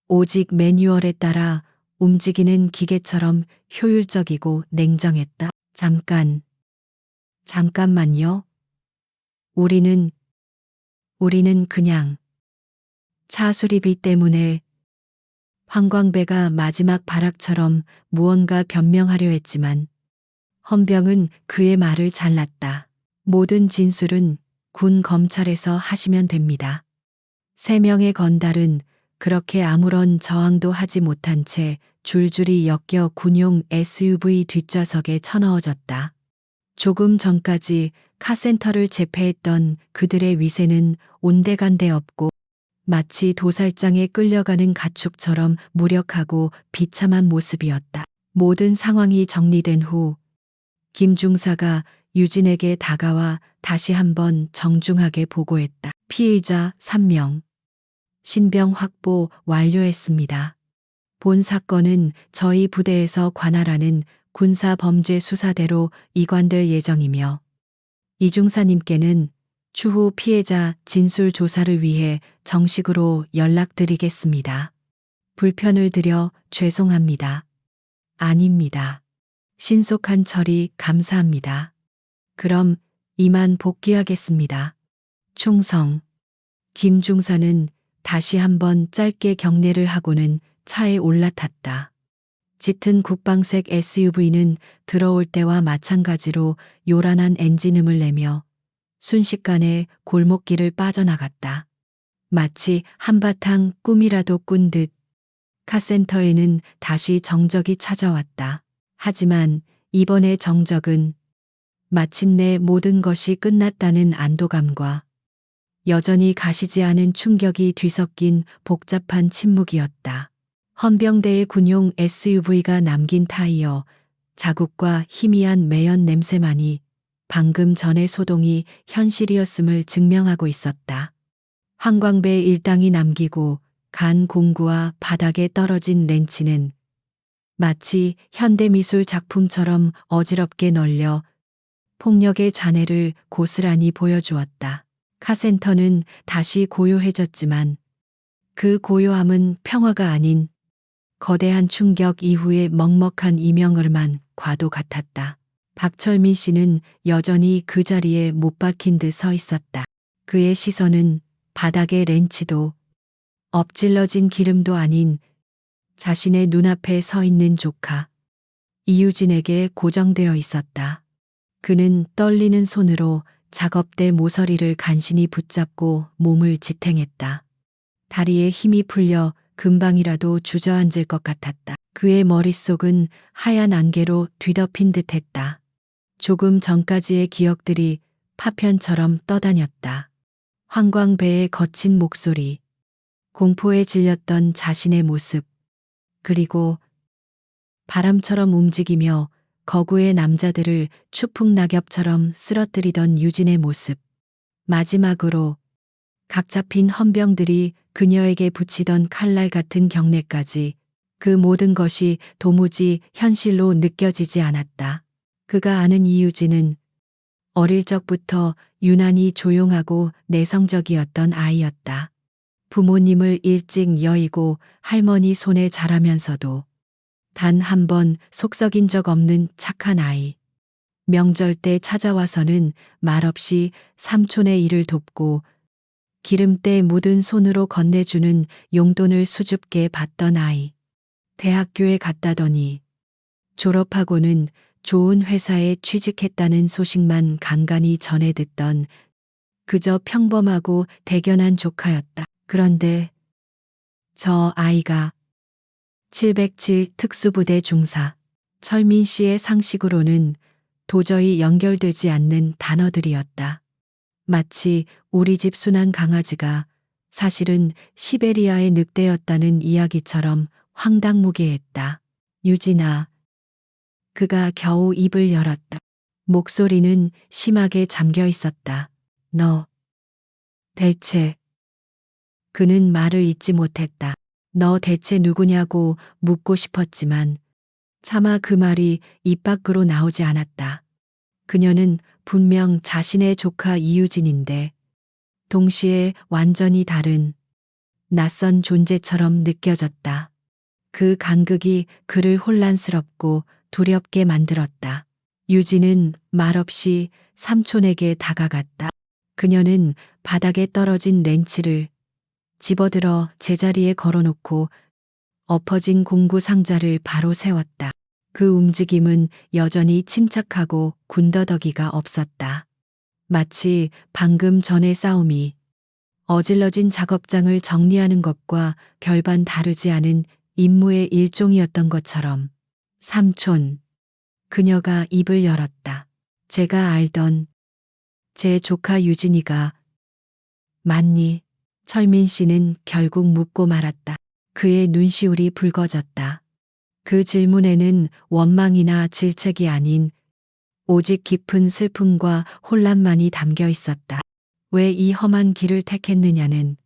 오직 매뉴얼에 따라 움직이는 기계처럼 효율적이고 냉정했다. 잠깐만요. 우리는 그냥 차 수리비 때문에. 황광배가 마지막 발악처럼 무언가 변명하려 했지만 헌병은 그의 말을 잘랐다. 모든 진술은 군 검찰에서 하시면 됩니다. 3명의 건달은 그렇게 아무런 저항도 하지 못한 채 줄줄이 엮여 군용 SUV 뒷좌석에 쳐넣어졌다. 조금 전까지 카센터를 제패했던 그들의 위세는 온데간데 없고 마치 도살장에 끌려가는 가축처럼 무력하고 비참한 모습이었다. 모든 상황이 정리된 후 김 중사가 유진에게 다가와 다시 한번 정중하게 보고했다. 피의자 3명. 신병 확보 완료했습니다. 본 사건은 저희 부대에서 관할하는 군사범죄수사대로 이관될 예정이며 이중사님께는 추후 피해자 진술 조사를 위해 정식으로 연락드리겠습니다. 불편을 드려 죄송합니다. 아닙니다. 신속한 처리 감사합니다. 그럼 이만 복귀하겠습니다. 충성. 김 중사는 다시 한번 짧게 경례를 하고는 차에 올라탔다. 짙은 국방색 SUV는 들어올 때와 마찬가지로 요란한 엔진음을 내며 순식간에 골목길을 빠져나갔다. 마치 한바탕 꿈이라도 꾼 듯 카센터에는 다시 정적이 찾아왔다. 하지만 이번의 정적은 마침내 모든 것이 끝났다는 안도감과 여전히 가시지 않은 충격이 뒤섞인 복잡한 침묵이었다. 헌병대의 군용 SUV가 남긴 타이어 자국과 희미한 매연 냄새만이 방금 전의 소동이 현실이었음을 증명하고 있었다. 황광배 일당이 남기고 간 공구와 바닥에 떨어진 렌치는 마치 현대미술 작품처럼 어지럽게 널려 폭력의 잔해를 고스란히 보여주었다. 카센터는 다시 고요해졌지만 그 고요함은 평화가 아닌 거대한 충격 이후의 먹먹한 이명을만 과도 같았다. 박철민 씨는 여전히 그 자리에 못 박힌 듯 서 있었다. 그의 시선은 바닥의 렌치도 엎질러진 기름도 아닌 자신의 눈앞에 서 있는 조카 이유진에게 고정되어 있었다. 그는 떨리는 손으로 작업대 모서리를 간신히 붙잡고 몸을 지탱했다. 다리에 힘이 풀려 금방이라도 주저앉을 것 같았다. 그의 머릿속은 하얀 안개로 뒤덮인 듯했다. 조금 전까지의 기억들이 파편처럼 떠다녔다. 황광배의 거친 목소리, 공포에 질렸던 자신의 모습, 그리고 바람처럼 움직이며 거구의 남자들을 추풍낙엽처럼 쓰러뜨리던 유진의 모습. 마지막으로 각 잡힌 헌병들이 그녀에게 붙이던 칼날 같은 경례까지 그 모든 것이 도무지 현실로 느껴지지 않았다. 그가 아는 이유진은 어릴 적부터 유난히 조용하고 내성적이었던 아이였다. 부모님을 일찍 여의고 할머니 손에 자라면서도 단 한 번 속썩인 적 없는 착한 아이. 명절 때 찾아와서는 말없이 삼촌의 일을 돕고 기름때 묻은 손으로 건네주는 용돈을 수줍게 받던 아이. 대학교에 갔다더니 졸업하고는 좋은 회사에 취직했다는 소식만 간간히 전해 듣던 그저 평범하고 대견한 조카였다. 그런데 저 아이가 707 특수부대 중사 철민 씨의 상식으로는 도저히 연결되지 않는 단어들이었다. 마치 우리 집 순한 강아지가 사실은 시베리아의 늑대였다는 이야기처럼 황당무계했다. 유진아. 그가 겨우 입을 열었다. 목소리는 심하게 잠겨 있었다. 너 대체. 그는 말을 잇지 못했다. 너 대체 누구냐고 묻고 싶었지만 차마 그 말이 입 밖으로 나오지 않았다. 그녀는 분명 자신의 조카 이유진인데 동시에 완전히 다른 낯선 존재처럼 느껴졌다. 그 간극이 그를 혼란스럽고 두렵게 만들었다. 유진은 말없이 삼촌에게 다가갔다. 그녀는 바닥에 떨어진 렌치를 집어들어 제자리에 걸어놓고 엎어진 공구 상자를 바로 세웠다. 그 움직임은 여전히 침착하고 군더더기가 없었다. 마치 방금 전의 싸움이 어질러진 작업장을 정리하는 것과 별반 다르지 않은 임무의 일종이었던 것처럼. 삼촌. 그녀가 입을 열었다. 제가 알던 제 조카 유진이가 맞니? 철민 씨는 결국 묻고 말았다. 그의 눈시울이 붉어졌다. 그 질문에는 원망이나 질책이 아닌 오직 깊은 슬픔과 혼란만이 담겨 있었다. 왜 이 험한 길을 택했느냐는,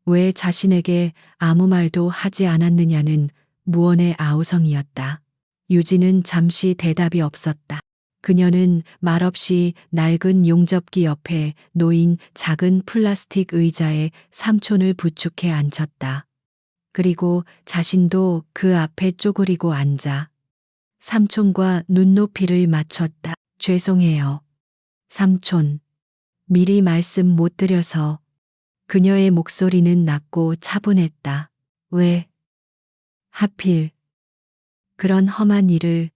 왜 자신에게 아무 말도 하지 않았느냐는 무언의 아우성이었다. 유진은 잠시 대답이 없었다. 그녀는 말없이 낡은 용접기 옆에 놓인 작은 플라스틱 의자에 삼촌을 부축해 앉혔다. 그리고 자신도 그 앞에 쪼그리고 앉아 삼촌과 눈높이를 맞췄다. 죄송해요. 삼촌. 미리 말씀 못 드려서. 그녀의 목소리는 낮고 차분했다. 왜? 하필. 그런 험한 일을.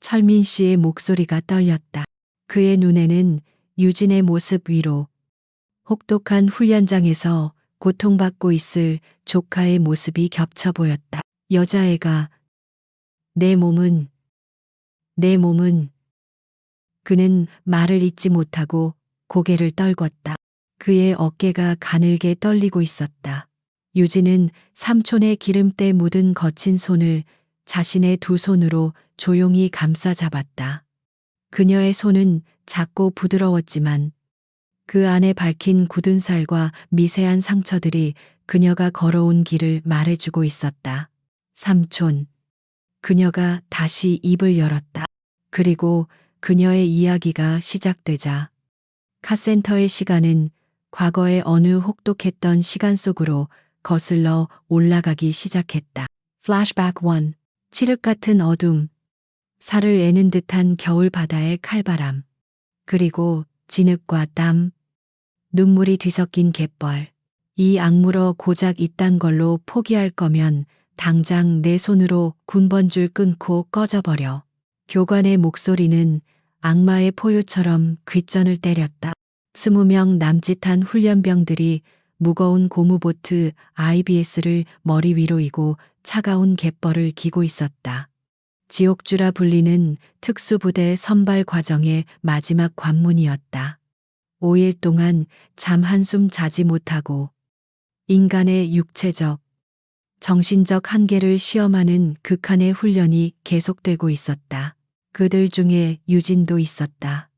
철민 씨의 목소리가 떨렸다. 그의 눈에는 유진의 모습 위로 혹독한 훈련장에서 고통받고 있을 조카의 모습이 겹쳐 보였다. 여자애가 내 몸은. 그는 말을 잇지 못하고 고개를 떨궜다. 그의 어깨가 가늘게 떨리고 있었다. 유진은 삼촌의 기름때 묻은 거친 손을 자신의 두 손으로 조용히 감싸 잡았다. 그녀의 손은 작고 부드러웠지만 그 안에 밝힌 굳은 살과 미세한 상처들이 그녀가 걸어온 길을 말해주고 있었다. 삼촌. 그녀가 다시 입을 열었다. 그리고 그녀의 이야기가 시작되자 카센터의 시간은 과거의 어느 혹독했던 시간 속으로 거슬러 올라가기 시작했다. 플래시백 1. 칠흑 같은 어둠. 살을 애는 듯한 겨울 바다의 칼바람. 그리고 진흙과 땀. 눈물이 뒤섞인 갯벌. 이 악물어 고작 이딴 걸로 포기할 거면 당장 내 손으로 군번줄 끊고 꺼져버려. 교관의 목소리는 악마의 포효처럼 귓전을 때렸다. 20명 남짓한 훈련병들이 무거운 고무보트 IBS를 머리 위로 이고 차가운 갯벌을 기고 있었다. 지옥주라 불리는 특수부대 선발 과정의 마지막 관문이었다. 5일 동안 잠 한숨 자지 못하고 인간의 육체적, 정신적 한계를 시험하는 극한의 훈련이 계속되고 있었다. 그들 중에 유진도 있었다.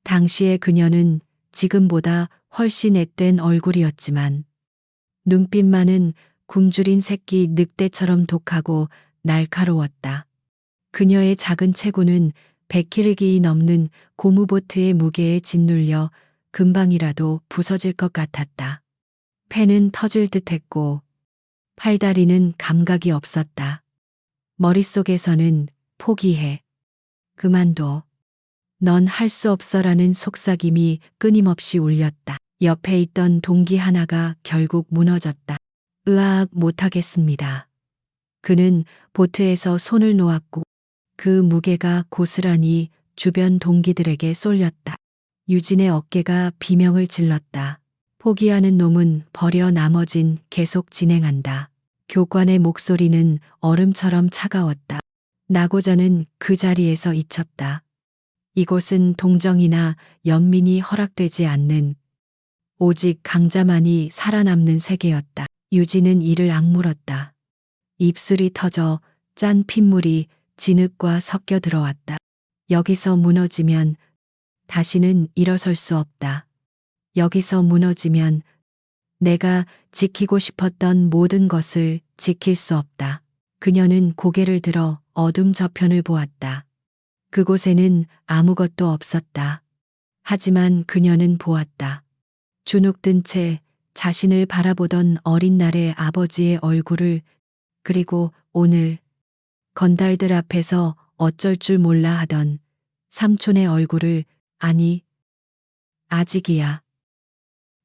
당시의 그녀는 지금보다 훨씬 앳된 얼굴이었지만 눈빛만은 굶주린 새끼 늑대처럼 독하고 날카로웠다. 그녀의 작은 체구는 100kg이 넘는 고무보트의 무게에 짓눌려 금방이라도 부서질 것 같았다. 폐는 터질 듯했고 팔다리는 감각이 없었다. 머릿속에서는 포기해. 그만둬. 넌 할 수 없어라는 속삭임이 끊임없이 울렸다. 옆에 있던 동기 하나가 결국 무너졌다. 으악, 못하겠습니다. 그는 보트에서 손을 놓았고 그 무게가 고스란히 주변 동기들에게 쏠렸다. 유진의 어깨가 비명을 질렀다. 포기하는 놈은 버려, 나머진 계속 진행한다. 교관의 목소리는 얼음처럼 차가웠다. 나고자는 그 자리에서 잊혔다. 이곳은 동정이나 연민이 허락되지 않는 오직 강자만이 살아남는 세계였다. 유진은 이를 악물었다. 입술이 터져 짠 핏물이 진흙과 섞여 들어왔다. 여기서 무너지면 다시는 일어설 수 없다. 여기서 무너지면 내가 지키고 싶었던 모든 것을 지킬 수 없다. 그녀는 고개를 들어 어둠 저편을 보았다. 그곳에는 아무것도 없었다. 하지만 그녀는 보았다. 주눅든 채 자신을 바라보던 어린 날의 아버지의 얼굴을, 그리고 오늘 건달들 앞에서 어쩔 줄 몰라 하던 삼촌의 얼굴을. 아니, 아직이야.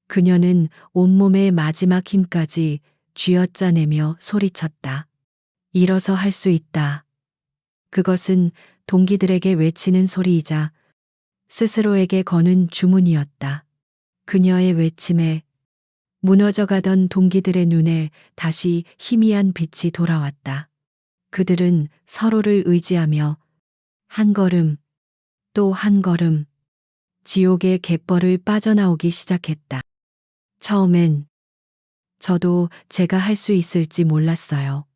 그녀는 온몸의 마지막 힘까지 쥐어짜내며 소리쳤다. 일어서 할 수 있다. 그것은 동기들에게 외치는 소리이자 스스로에게 거는 주문이었다. 그녀의 외침에 무너져가던 동기들의 눈에 다시 희미한 빛이 돌아왔다. 그들은 서로를 의지하며 한 걸음, 또 한 걸음, 지옥의 갯벌을 빠져나오기 시작했다. 처음엔 저도 제가 할 수 있을지 몰랐어요.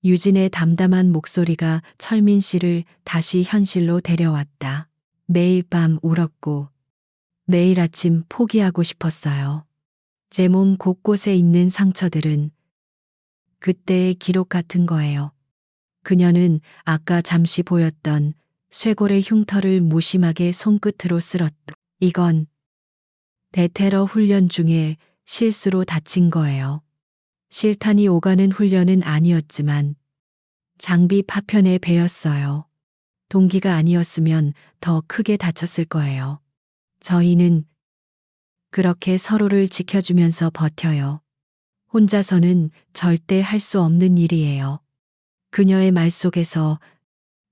유진의 담담한 목소리가 철민 씨를 다시 현실로 데려왔다. 매일 밤 울었고 매일 아침 포기하고 싶었어요. 제 몸 곳곳에 있는 상처들은 그때의 기록 같은 거예요. 그녀는 아까 잠시 보였던 쇄골의 흉터를 무심하게 손끝으로 쓸었다. 이건 대테러 훈련 중에 실수로 다친 거예요. 실탄이 오가는 훈련은 아니었지만 장비 파편에 베였어요. 동기가 아니었으면 더 크게 다쳤을 거예요. 저희는 그렇게 서로를 지켜주면서 버텨요. 혼자서는 절대 할 수 없는 일이에요. 그녀의 말 속에서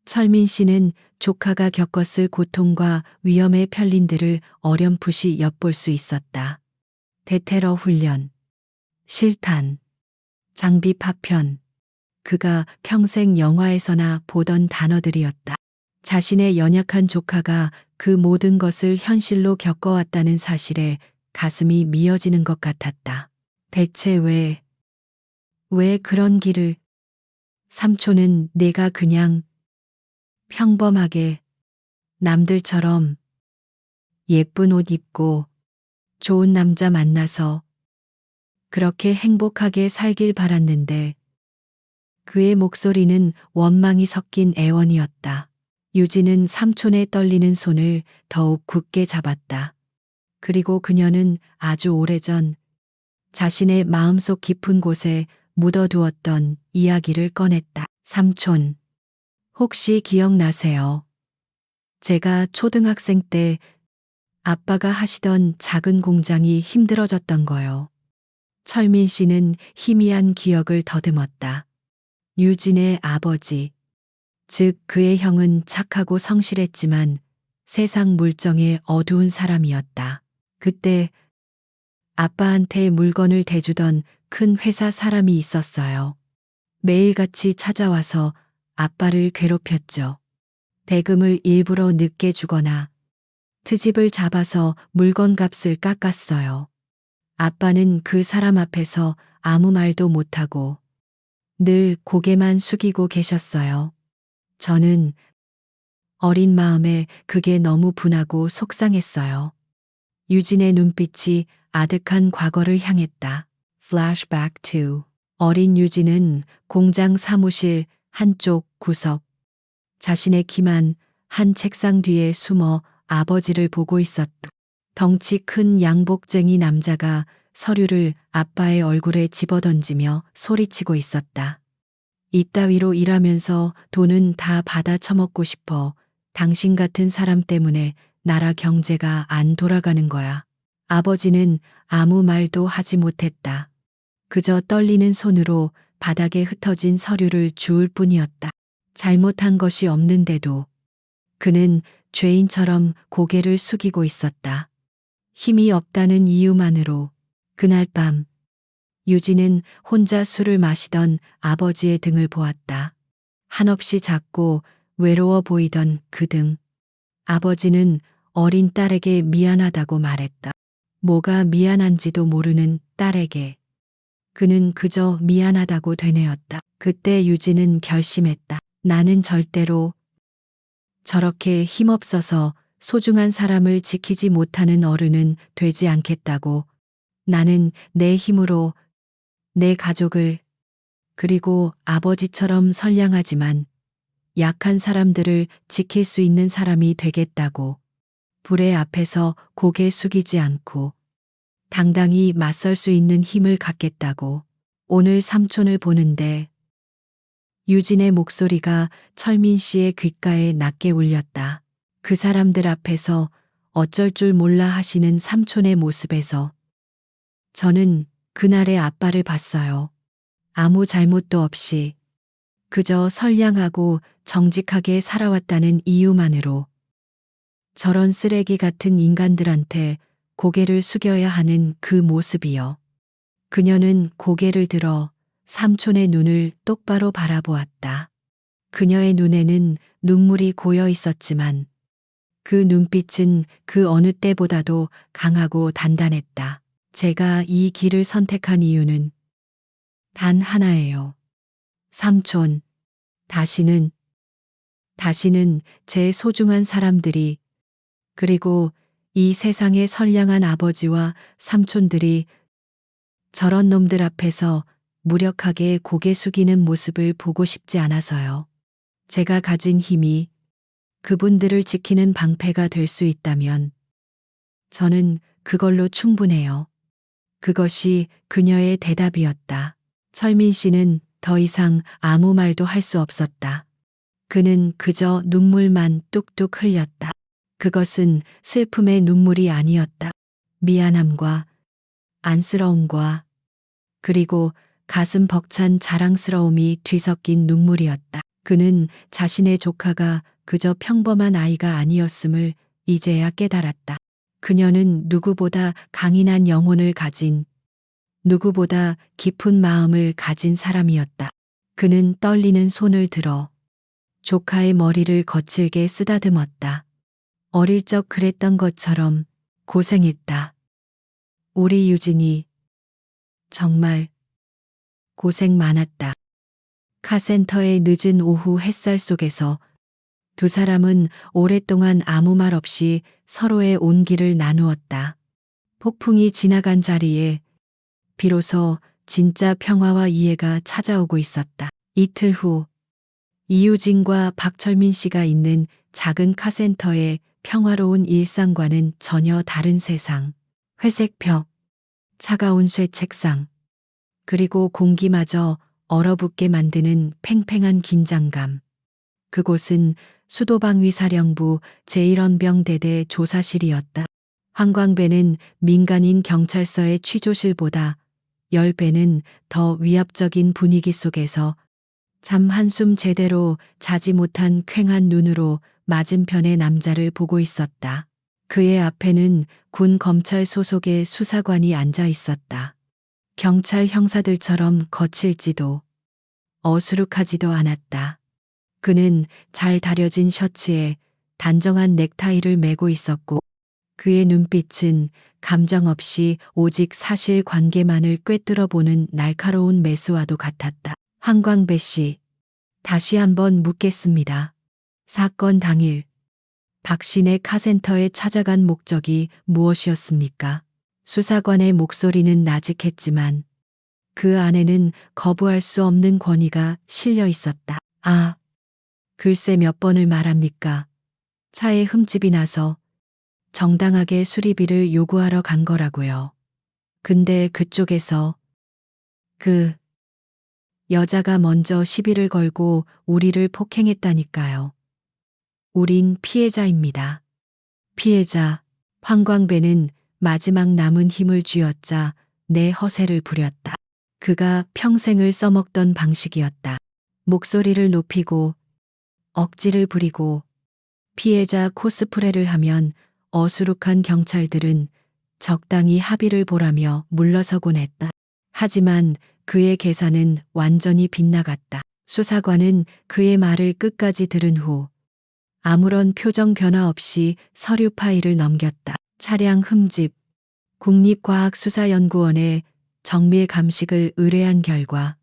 철민 씨는 조카가 겪었을 고통과 위험의 편린들을 어렴풋이 엿볼 수 있었다. 대테러 훈련, 실탄, 장비 파편, 그가 평생 영화에서나 보던 단어들이었다. 자신의 연약한 조카가 그 모든 것을 현실로 겪어왔다는 사실에 가슴이 미어지는 것 같았다. 대체 왜 그런 길을? 삼촌은 내가 그냥 평범하게 남들처럼 예쁜 옷 입고 좋은 남자 만나서 그렇게 행복하게 살길 바랐는데 그의 목소리는 원망이 섞인 애원이었다. 유진은 삼촌의 떨리는 손을 더욱 굳게 잡았다. 그리고 그녀는 아주 오래전 자신의 마음속 깊은 곳에 묻어두었던 이야기를 꺼냈다. 삼촌, 혹시 기억나세요? 제가 초등학생 때 아빠가 하시던 작은 공장이 힘들어졌던 거요. 철민 씨는 희미한 기억을 더듬었다. 유진의 아버지, 즉 그의 형은 착하고 성실했지만 세상 물정에 어두운 사람이었다. 그때 아빠한테 물건을 대주던 큰 회사 사람이 있었어요. 매일같이 찾아와서 아빠를 괴롭혔죠. 대금을 일부러 늦게 주거나 트집을 잡아서 물건 값을 깎았어요. 아빠는 그 사람 앞에서 아무 말도 못하고 늘 고개만 숙이고 계셨어요. 저는 어린 마음에 그게 너무 분하고 속상했어요. 유진의 눈빛이 아득한 과거를 향했다. Flashback to 어린 유진은 공장 사무실 한쪽 구석, 자신의 키만 한 책상 뒤에 숨어 아버지를 보고 있었다. 덩치 큰 양복쟁이 남자가 서류를 아빠의 얼굴에 집어던지며 소리치고 있었다. 이따위로 일하면서 돈은 다 받아 처먹고 싶어. 당신 같은 사람 때문에 나라 경제가 안 돌아가는 거야. 아버지는 아무 말도 하지 못했다. 그저 떨리는 손으로 바닥에 흩어진 서류를 주울 뿐이었다. 잘못한 것이 없는데도 그는 죄인처럼 고개를 숙이고 있었다. 힘이 없다는 이유만으로. 그날 밤 유진은 혼자 술을 마시던 아버지의 등을 보았다. 한없이 작고 외로워 보이던 그 등. 아버지는 어린 딸에게 미안하다고 말했다. 뭐가 미안한지도 모르는 딸에게. 그는 그저 미안하다고 되뇌었다. 그때 유진은 결심했다. 나는 절대로 저렇게 힘없어서 소중한 사람을 지키지 못하는 어른은 되지 않겠다고. 나는 내 힘으로 내 가족을, 그리고 아버지처럼 선량하지만 약한 사람들을 지킬 수 있는 사람이 되겠다고. 불의 앞에서 고개 숙이지 않고 당당히 맞설 수 있는 힘을 갖겠다고. 오늘 삼촌을 보는데 유진의 목소리가 철민 씨의 귓가에 낮게 울렸다. 그 사람들 앞에서 어쩔 줄 몰라 하시는 삼촌의 모습에서 저는 그날의 아빠를 봤어요. 아무 잘못도 없이 그저 선량하고 정직하게 살아왔다는 이유만으로 저런 쓰레기 같은 인간들한테 고개를 숙여야 하는 그 모습이요. 그녀는 고개를 들어 삼촌의 눈을 똑바로 바라보았다. 그녀의 눈에는 눈물이 고여 있었지만 그 눈빛은 그 어느 때보다도 강하고 단단했다. 제가 이 길을 선택한 이유는 단 하나예요. 삼촌, 다시는 제 소중한 사람들이, 그리고 이 세상의 선량한 아버지와 삼촌들이 저런 놈들 앞에서 무력하게 고개 숙이는 모습을 보고 싶지 않아서요. 제가 가진 힘이 그분들을 지키는 방패가 될 수 있다면 저는 그걸로 충분해요. 그것이 그녀의 대답이었다. 철민 씨는 더 이상 아무 말도 할 수 없었다. 그는 그저 눈물만 뚝뚝 흘렸다. 그것은 슬픔의 눈물이 아니었다. 미안함과 안쓰러움과 그리고 가슴 벅찬 자랑스러움이 뒤섞인 눈물이었다. 그는 자신의 조카가 그저 평범한 아이가 아니었음을 이제야 깨달았다. 그녀는 누구보다 강인한 영혼을 가진, 누구보다 깊은 마음을 가진 사람이었다. 그는 떨리는 손을 들어 조카의 머리를 거칠게 쓰다듬었다. 어릴 적 그랬던 것처럼 고생했다. 우리 유진이 정말 고생 많았다. 카센터의 늦은 오후 햇살 속에서 두 사람은 오랫동안 아무 말 없이 서로의 온기를 나누었다. 폭풍이 지나간 자리에 비로소 진짜 평화와 이해가 찾아오고 있었다. 이틀 후 이유진과 박철민 씨가 있는 작은 카센터의 평화로운 일상과는 전혀 다른 세상. 회색 벽, 차가운 쇠 책상, 그리고 공기마저 얼어붙게 만드는 팽팽한 긴장감. 그곳은 수도방위사령부 제1헌병대대 조사실이었다. 황광배는 민간인 경찰서의 취조실보다 10배는 더 위압적인 분위기 속에서 잠 한숨 제대로 자지 못한 퀭한 눈으로 맞은편의 남자를 보고 있었다. 그의 앞에는 군 검찰 소속의 수사관이 앉아 있었다. 경찰 형사들처럼 거칠지도 어수룩하지도 않았다. 그는 잘 다려진 셔츠에 단정한 넥타이를 메고 있었고 그의 눈빛은 감정 없이 오직 사실 관계만을 꿰뚫어 보는 날카로운 메스와도 같았다. 황광배 씨, 다시 한번 묻겠습니다. 사건 당일 박신의 카센터에 찾아간 목적이 무엇이었습니까? 수사관의 목소리는 나직했지만 그 안에는 거부할 수 없는 권위가 실려 있었다. 아, 글쎄 몇 번을 말합니까? 차에 흠집이 나서 정당하게 수리비를 요구하러 간 거라고요. 근데 그쪽에서 그 여자가 먼저 시비를 걸고 우리를 폭행했다니까요. 우린 피해자입니다. 피해자. 황광배는 마지막 남은 힘을 쥐어짜 내 허세를 부렸다. 그가 평생을 써먹던 방식이었다. 목소리를 높이고 억지를 부리고 피해자 코스프레를 하면 어수룩한 경찰들은 적당히 합의를 보라며 물러서곤 했다. 하지만 그의 계산은 완전히 빗나갔다. 수사관은 그의 말을 끝까지 들은 후 아무런 표정 변화 없이 서류 파일을 넘겼다. 차량 흠집, 국립과학수사연구원에 정밀 감식을 의뢰한 결과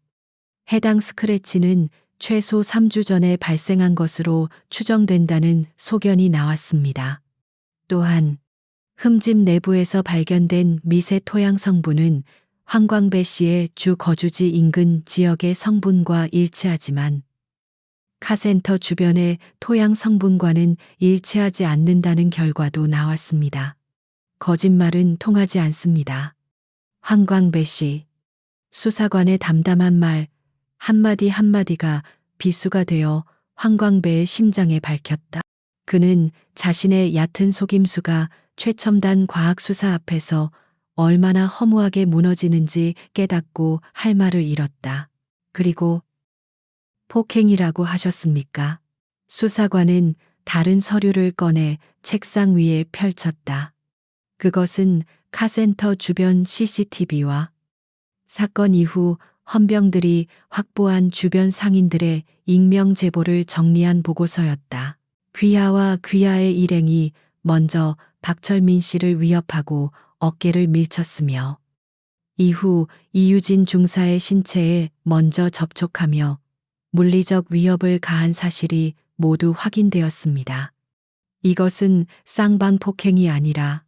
해당 스크래치는 최소 3주 전에 발생한 것으로 추정된다는 소견이 나왔습니다. 또한 흠집 내부에서 발견된 미세 토양 성분은 황광배 씨의 주 거주지 인근 지역의 성분과 일치하지만 카센터 주변의 토양 성분과는 일치하지 않는다는 결과도 나왔습니다. 거짓말은 통하지 않습니다. 황광배 씨. 수사관의 담담한 말 한마디 한마디가 비수가 되어 황광배의 심장에 밝혔다. 그는 자신의 얕은 속임수가 최첨단 과학수사 앞에서 얼마나 허무하게 무너지는지 깨닫고 할 말을 잃었다. 그리고 폭행이라고 하셨습니까? 수사관은 다른 서류를 꺼내 책상 위에 펼쳤다. 그것은 카센터 주변 CCTV와 사건 이후 헌병들이 확보한 주변 상인들의 익명 제보를 정리한 보고서였다. 귀하와 귀하의 일행이 먼저 박철민 씨를 위협하고 어깨를 밀쳤으며 이후 이유진 중사의 신체에 먼저 접촉하며 물리적 위협을 가한 사실이 모두 확인되었습니다. 이것은 쌍방 폭행이 아니라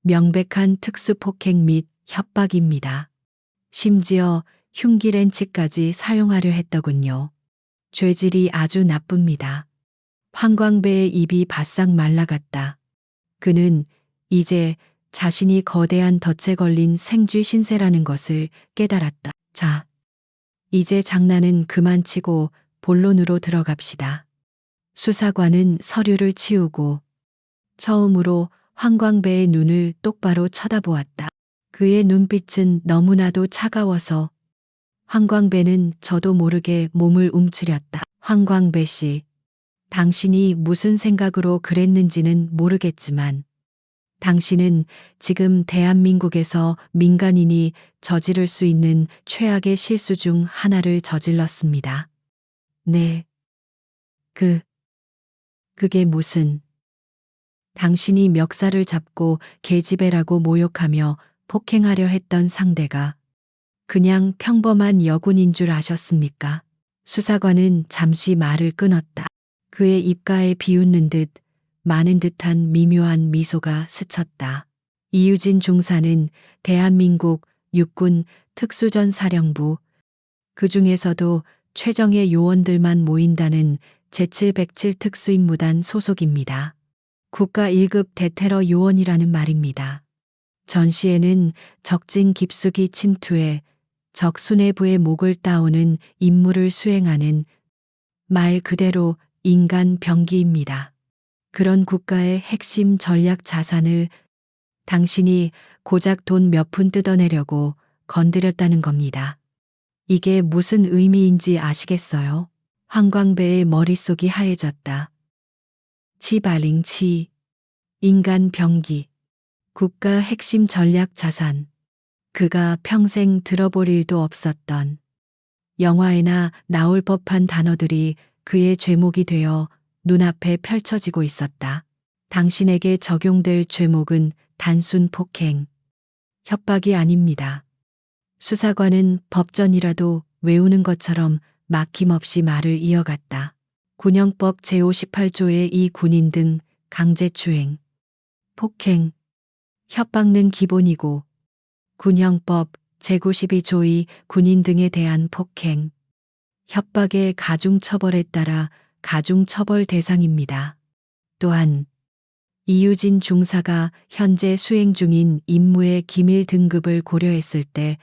명백한 특수폭행 및 협박입니다. 심지어 흉기 렌치까지 사용하려 했더군요. 죄질이 아주 나쁩니다. 황광배의 입이 바싹 말라갔다. 그는 이제 자신이 거대한 덫에 걸린 생쥐 신세라는 것을 깨달았다. 자, 이제 장난은 그만 치고 본론으로 들어갑시다. 수사관은 서류를 치우고 처음으로 황광배의 눈을 똑바로 쳐다보았다. 그의 눈빛은 너무나도 차가워서 황광배는 저도 모르게 몸을 움츠렸다. 황광배 씨, 당신이 무슨 생각으로 그랬는지는 모르겠지만 당신은 지금 대한민국에서 민간인이 저지를 수 있는 최악의 실수 중 하나를 저질렀습니다. 네. 그게 무슨... 당신이 멱살을 잡고 계집애라고 모욕하며 폭행하려 했던 상대가 그냥 평범한 여군인 줄 아셨습니까? 수사관은 잠시 말을 끊었다. 그의 입가에 비웃는 듯 많은 듯한 미묘한 미소가 스쳤다. 이유진 중사는 대한민국 육군 특수전사령부, 그 중에서도 최정예 요원들만 모인다는 제707 특수임무단 소속입니다. 국가 1급 대테러 요원이라는 말입니다. 전시에는 적진 깊숙이 침투해 적 수뇌부의 목을 따오는 임무를 수행하는 말 그대로 인간 병기입니다. 그런 국가의 핵심 전략 자산을 당신이 고작 돈 몇 푼 뜯어내려고 건드렸다는 겁니다. 이게 무슨 의미인지 아시겠어요? 황광배의 머릿속이 하얘졌다. 치바링치, 인간 병기, 국가 핵심 전략 자산. 그가 평생 들어볼 일도 없었던 영화에나 나올 법한 단어들이 그의 죄목이 되어 눈앞에 펼쳐지고 있었다. 당신에게 적용될 죄목은 단순 폭행, 협박이 아닙니다. 수사관은 법전이라도 외우는 것처럼 막힘없이 말을 이어갔다. 군형법 제58조의 이 군인 등 강제추행, 폭행, 협박는 기본이고 군형법 제92 조의 군인 등에 대한 폭행, 협박의 가중처벌에 따라 가중처벌 대상입니다. 또한 이유진 중사가 현재 수행 중인 임무의 기밀 등급을 고려했을 때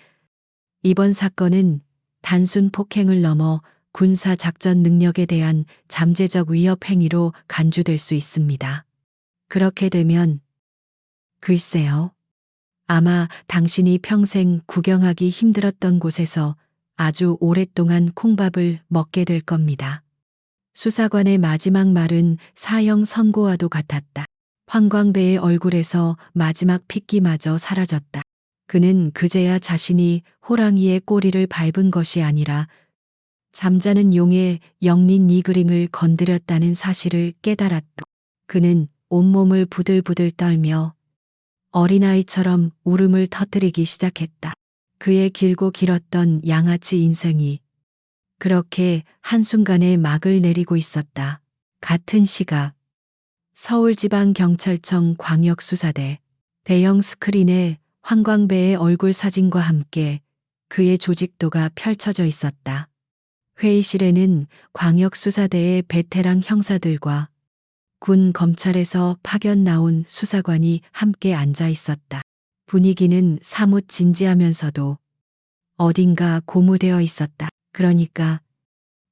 이번 사건은 단순 폭행을 넘어 군사 작전 능력에 대한 잠재적 위협 행위로 간주될 수 있습니다. 그렇게 되면 글쎄요. 아마 당신이 평생 구경하기 힘들었던 곳에서 아주 오랫동안 콩밥을 먹게 될 겁니다. 수사관의 마지막 말은 사형 선고와도 같았다. 황광배의 얼굴에서 마지막 핏기마저 사라졌다. 그는 그제야 자신이 호랑이의 꼬리를 밟은 것이 아니라 잠자는 용의 영린 이그림을 건드렸다는 사실을 깨달았다. 그는 온몸을 부들부들 떨며 어린아이처럼 울음을 터뜨리기 시작했다. 그의 길고 길었던 양아치 인생이 그렇게 한순간에 막을 내리고 있었다. 같은 시각 서울지방경찰청 광역수사대 대형 스크린에 황광배의 얼굴 사진과 함께 그의 조직도가 펼쳐져 있었다. 회의실에는 광역수사대의 베테랑 형사들과 군 검찰에서 파견 나온 수사관이 함께 앉아 있었다. 분위기는 사뭇 진지하면서도 어딘가 고무되어 있었다. 그러니까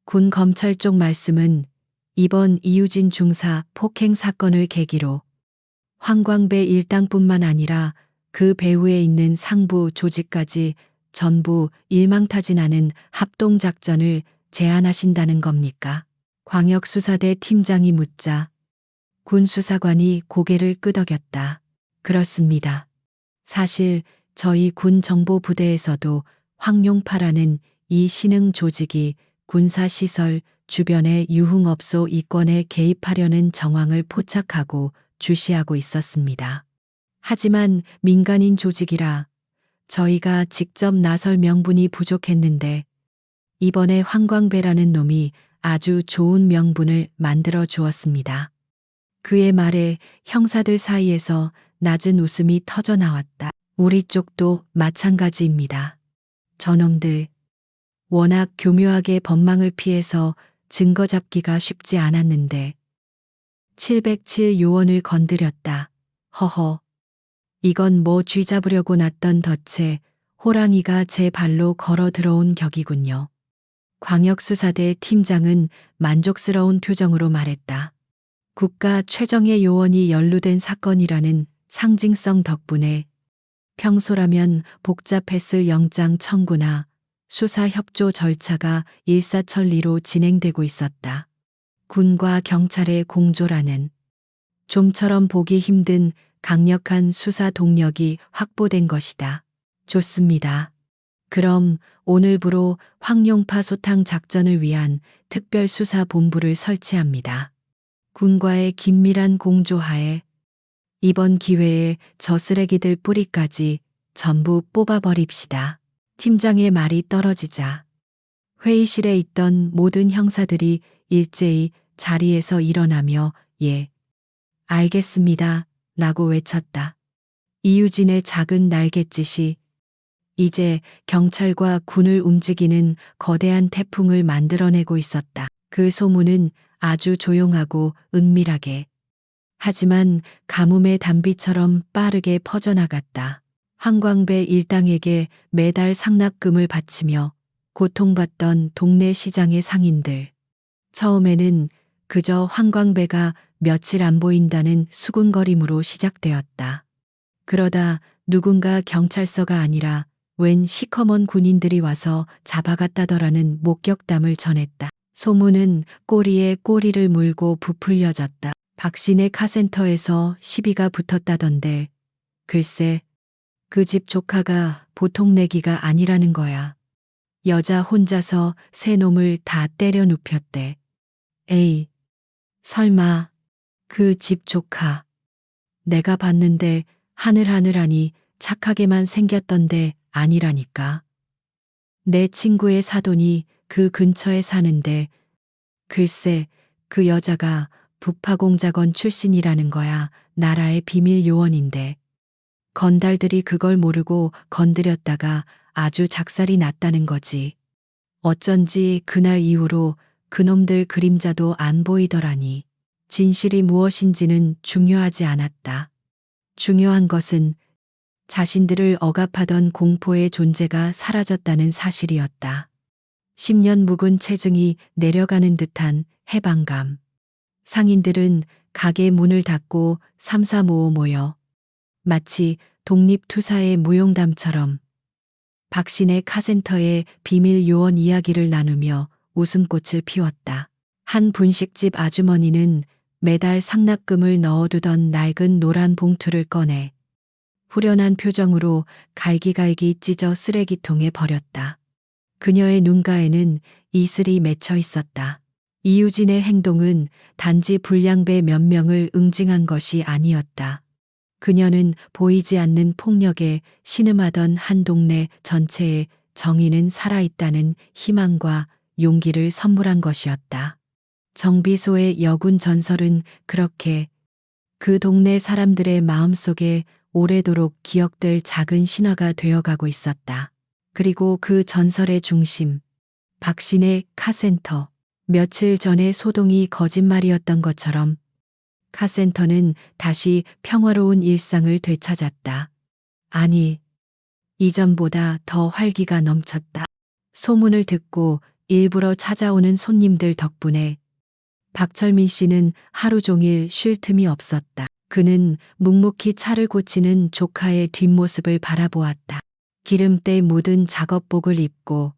군 검찰 쪽 말씀은 이번 이유진 중사 폭행 사건을 계기로 황광배 일당뿐만 아니라 그 배후에 있는 상부 조직까지 전부 일망타진하는 합동작전을 제안하신다는 겁니까? 광역수사대 팀장이 묻자 군 수사관이 고개를 끄덕였다. 그렇습니다. 사실 저희 군 정보부대에서도 황룡파라는 이 신흥 조직이 군사시설 주변의 유흥업소 이권에 개입하려는 정황을 포착하고 주시하고 있었습니다. 하지만 민간인 조직이라 저희가 직접 나설 명분이 부족했는데 이번에 황광배라는 놈이 아주 좋은 명분을 만들어 주었습니다. 그의 말에 형사들 사이에서 낮은 웃음이 터져 나왔다. 우리 쪽도 마찬가지입니다. 저놈들 워낙 교묘하게 법망을 피해서 증거 잡기가 쉽지 않았는데 707 요원을 건드렸다. 허허. 이건 뭐 쥐 잡으려고 났던 덫에 호랑이가 제 발로 걸어 들어온 격이군요. 광역수사대 팀장은 만족스러운 표정으로 말했다. 국가 최정예 요원이 연루된 사건이라는 상징성 덕분에 평소라면 복잡했을 영장 청구나 수사 협조 절차가 일사천리로 진행되고 있었다. 군과 경찰의 공조라는 좀처럼 보기 힘든 강력한 수사 동력이 확보된 것이다. 좋습니다. 그럼 오늘부로 황룡파 소탕 작전을 위한 특별수사본부를 설치합니다. 군과의 긴밀한 공조하에 이번 기회에 저 쓰레기들 뿌리까지 전부 뽑아버립시다. 팀장의 말이 떨어지자 회의실에 있던 모든 형사들이 일제히 자리에서 일어나며 예, 알겠습니다. 라고 외쳤다. 이유진의 작은 날갯짓이 이제 경찰과 군을 움직이는 거대한 태풍을 만들어내고 있었다. 그 소문은 아주 조용하고 은밀하게 하지만 가뭄의 단비처럼 빠르게 퍼져나갔다. 황광배 일당에게 매달 상납금을 바치며 고통받던 동네 시장의 상인들. 처음에는 그저 황광배가 며칠 안 보인다는 수군거림으로 시작되었다. 그러다 누군가 경찰서가 아니라 웬 시커먼 군인들이 와서 잡아갔다더라는 목격담을 전했다. 소문은 꼬리에 꼬리를 물고 부풀려졌다. 박신의 카센터에서 시비가 붙었다던데 글쎄 그 집 조카가 보통 내기가 아니라는 거야. 여자 혼자서 새 놈을 다 때려 눕혔대. 에이, 설마 그 집 조카. 내가 봤는데 하늘하늘하니 착하게만 생겼던데 아니라니까. 내 친구의 사돈이 그 근처에 사는데 글쎄 그 여자가 북파공작원 출신이라는 거야. 나라의 비밀 요원인데. 건달들이 그걸 모르고 건드렸다가 아주 작살이 났다는 거지. 어쩐지 그날 이후로 그놈들 그림자도 안 보이더라니. 진실이 무엇인지는 중요하지 않았다. 중요한 것은 자신들을 억압하던 공포의 존재가 사라졌다는 사실이었다. 10년 묵은 체증이 내려가는 듯한 해방감. 상인들은 가게 문을 닫고 삼삼오오 모여 마치 독립투사의 무용담처럼 박신의 카센터의 비밀 요원 이야기를 나누며 웃음꽃을 피웠다. 한 분식집 아주머니는 매달 상납금을 넣어두던 낡은 노란 봉투를 꺼내 후련한 표정으로 갈기갈기 찢어 쓰레기통에 버렸다. 그녀의 눈가에는 이슬이 맺혀 있었다. 이유진의 행동은 단지 불량배 몇 명을 응징한 것이 아니었다. 그녀는 보이지 않는 폭력에 신음하던 한 동네 전체에 정의는 살아있다는 희망과 용기를 선물한 것이었다. 정비소의 여군 전설은 그렇게 그 동네 사람들의 마음속에 오래도록 기억될 작은 신화가 되어가고 있었다. 그리고 그 전설의 중심, 박신의 카센터. 며칠 전의 소동이 거짓말이었던 것처럼 카센터는 다시 평화로운 일상을 되찾았다. 아니, 이전보다 더 활기가 넘쳤다. 소문을 듣고 일부러 찾아오는 손님들 덕분에 박철민 씨는 하루 종일 쉴 틈이 없었다. 그는 묵묵히 차를 고치는 조카의 뒷모습을 바라보았다. 기름때 묻은 작업복을 입고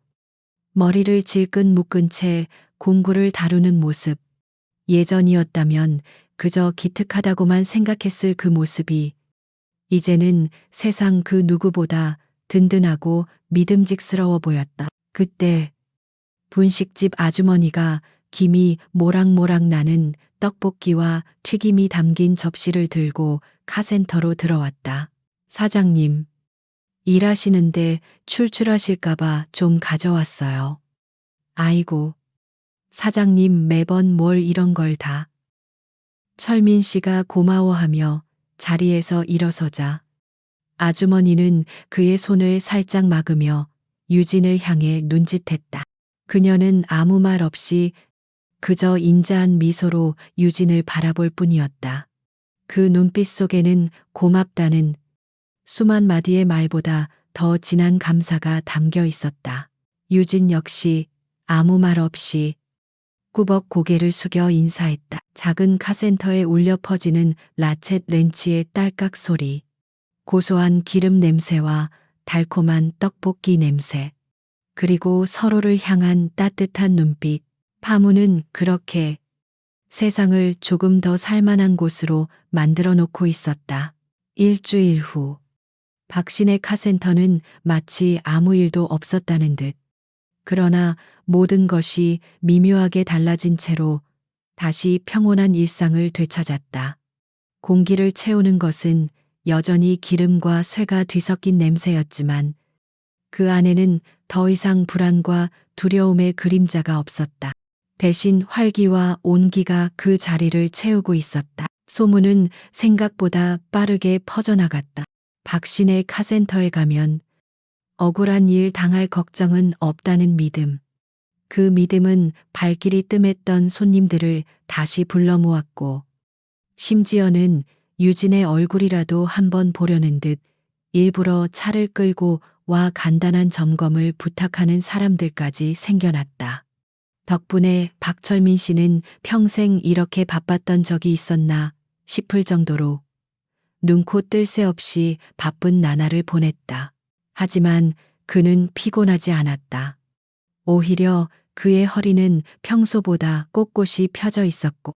머리를 질끈 묶은 채 공구를 다루는 모습. 예전이었다면 그저 기특하다고만 생각했을 그 모습이 이제는 세상 그 누구보다 든든하고 믿음직스러워 보였다. 그때 분식집 아주머니가 김이 모락모락 나는 떡볶이와 튀김이 담긴 접시를 들고 카센터로 들어왔다. 사장님, 일하시는데 출출하실까봐 좀 가져왔어요. 아이고, 사장님 매번 뭘 이런 걸 다. 철민 씨가 고마워하며 자리에서 일어서자 아주머니는 그의 손을 살짝 막으며 유진을 향해 눈짓했다. 그녀는 아무 말 없이 그저 인자한 미소로 유진을 바라볼 뿐이었다. 그 눈빛 속에는 고맙다는 수만 마디의 말보다 더 진한 감사가 담겨 있었다. 유진 역시 아무 말 없이 꾸벅 고개를 숙여 인사했다. 작은 카센터에 울려 퍼지는 라쳇 렌치의 딸깍 소리, 고소한 기름 냄새와 달콤한 떡볶이 냄새, 그리고 서로를 향한 따뜻한 눈빛. 파문은 그렇게 세상을 조금 더 살만한 곳으로 만들어 놓고 있었다. 일주일 후, 박신의 카센터는 마치 아무 일도 없었다는 듯. 그러나 모든 것이 미묘하게 달라진 채로 다시 평온한 일상을 되찾았다. 공기를 채우는 것은 여전히 기름과 쇠가 뒤섞인 냄새였지만 그 안에는 더 이상 불안과 두려움의 그림자가 없었다. 대신 활기와 온기가 그 자리를 채우고 있었다. 소문은 생각보다 빠르게 퍼져나갔다. 박신의 카센터에 가면 억울한 일 당할 걱정은 없다는 믿음. 그 믿음은 발길이 뜸했던 손님들을 다시 불러 모았고, 심지어는 유진의 얼굴이라도 한번 보려는 듯 일부러 차를 끌고 와 간단한 점검을 부탁하는 사람들까지 생겨났다. 덕분에 박철민 씨는 평생 이렇게 바빴던 적이 있었나 싶을 정도로 눈코 뜰 새 없이 바쁜 나날을 보냈다. 하지만 그는 피곤하지 않았다. 오히려 그의 허리는 평소보다 꼿꼿이 펴져 있었고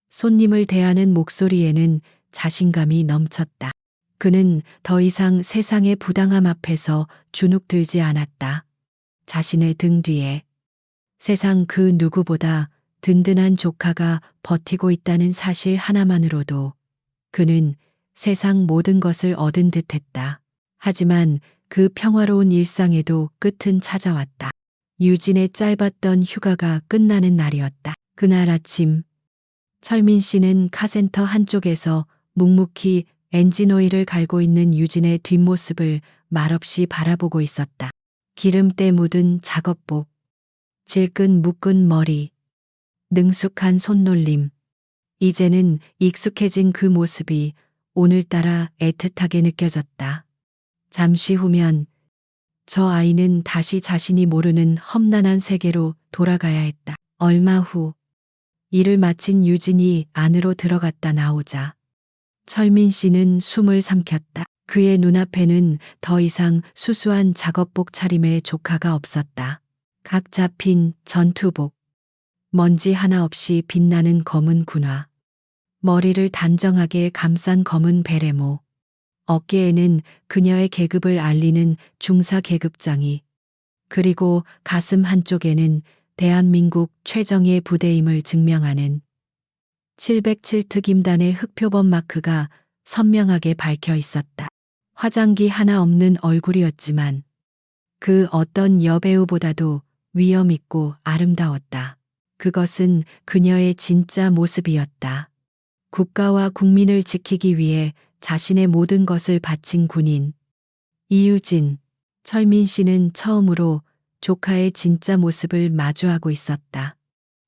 손님을 대하는 목소리에는 자신감이 넘쳤다. 그는 더 이상 세상의 부당함 앞에서 주눅들지 않았다. 자신의 등 뒤에 세상 그 누구보다 든든한 조카가 버티고 있다는 사실 하나만으로도 그는 세상 모든 것을 얻은 듯했다. 하지만 그 평화로운 일상에도 끝은 찾아왔다. 유진의 짧았던 휴가가 끝나는 날이었다. 그날 아침 철민 씨는 카센터 한쪽에서 묵묵히 엔진오일을 갈고 있는 유진의 뒷모습을 말없이 바라보고 있었다. 기름때 묻은 작업복, 질끈 묶은 머리, 능숙한 손놀림. 이제는 익숙해진 그 모습이 오늘따라 애틋하게 느껴졌다. 잠시 후면 저 아이는 다시 자신이 모르는 험난한 세계로 돌아가야 했다. 얼마 후 일을 마친 유진이 안으로 들어갔다 나오자 철민 씨는 숨을 삼켰다. 그의 눈앞에는 더 이상 수수한 작업복 차림의 조카가 없었다. 각 잡힌 전투복, 먼지 하나 없이 빛나는 검은 군화, 머리를 단정하게 감싼 검은 베레모, 어깨에는 그녀의 계급을 알리는 중사 계급장이, 그리고 가슴 한쪽에는 대한민국 최정예 부대임을 증명하는 707특임단의 흑표범 마크가 선명하게 박혀 있었다. 화장기 하나 없는 얼굴이었지만 그 어떤 여배우보다도 위엄 있고 아름다웠다. 그것은 그녀의 진짜 모습이었다. 국가와 국민을 지키기 위해 자신의 모든 것을 바친 군인. 이유진, 철민 씨는 처음으로 조카의 진짜 모습을 마주하고 있었다.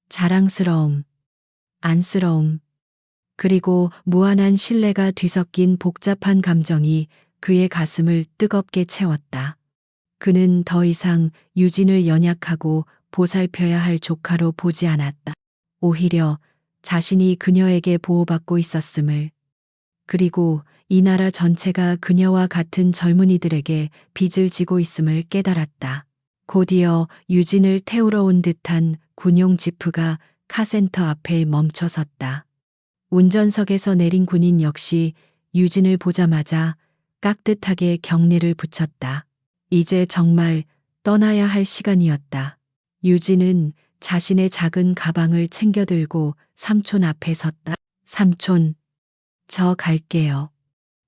자랑스러움, 안쓰러움, 그리고 무한한 신뢰가 뒤섞인 복잡한 감정이 그의 가슴을 뜨겁게 채웠다. 그는 더 이상 유진을 연약하고 보살펴야 할 조카로 보지 않았다. 오히려 자신이 그녀에게 보호받고 있었음을, 그리고 이 나라 전체가 그녀와 같은 젊은이들에게 빚을 지고 있음을 깨달았다. 곧이어 유진을 태우러 온 듯한 군용 지프가 카센터 앞에 멈춰섰다. 운전석에서 내린 군인 역시 유진을 보자마자 깍듯하게 경례를 붙였다. 이제 정말 떠나야 할 시간이었다. 유진은 자신의 작은 가방을 챙겨 들고 삼촌 앞에 섰다. 삼촌, 저 갈게요.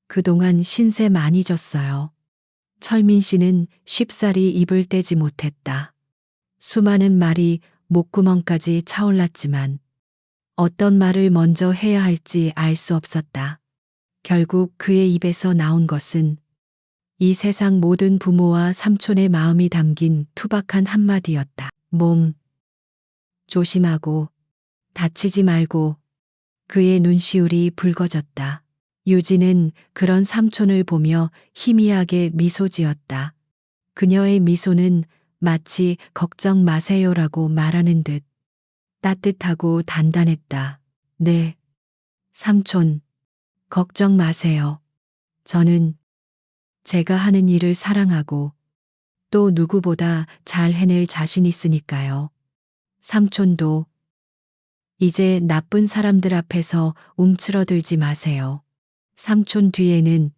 그동안 신세 많이 졌어요. 철민 씨는 쉽사리 입을 떼지 못했다. 수많은 말이 목구멍까지 차올랐지만 어떤 말을 먼저 해야 할지 알 수 없었다. 결국 그의 입에서 나온 것은 이 세상 모든 부모와 삼촌의 마음이 담긴 투박한 한마디였다. 몸 조심하고 다치지 말고. 그의 눈시울이 붉어졌다. 유진은 그런 삼촌을 보며 희미하게 미소 지었다. 그녀의 미소는 마치 걱정 마세요라고 말하는 듯 따뜻하고 단단했다. 네, 삼촌, 걱정 마세요. 저는 제가 하는 일을 사랑하고 또 누구보다 잘 해낼 자신 있으니까요. 삼촌도 이제 나쁜 사람들 앞에서 움츠러들지 마세요. 삼촌 뒤에는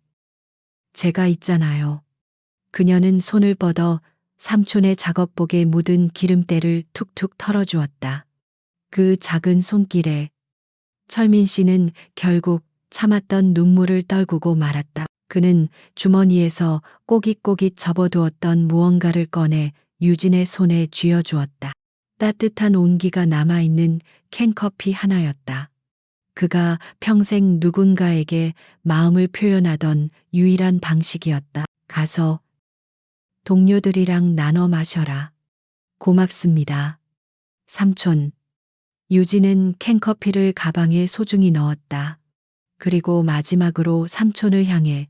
제가 있잖아요. 그녀는 손을 뻗어 삼촌의 작업복에 묻은 기름때를 툭툭 털어주었다. 그 작은 손길에 철민 씨는 결국 참았던 눈물을 떨구고 말았다. 그는 주머니에서 꼬깃꼬깃 접어두었던 무언가를 꺼내 유진의 손에 쥐어주었다. 따뜻한 온기가 남아있는 캔커피 하나였다. 그가 평생 누군가에게 마음을 표현하던 유일한 방식이었다. 가서 동료들이랑 나눠 마셔라. 고맙습니다. 삼촌. 유진은 캔커피를 가방에 소중히 넣었다. 그리고 마지막으로 삼촌을 향해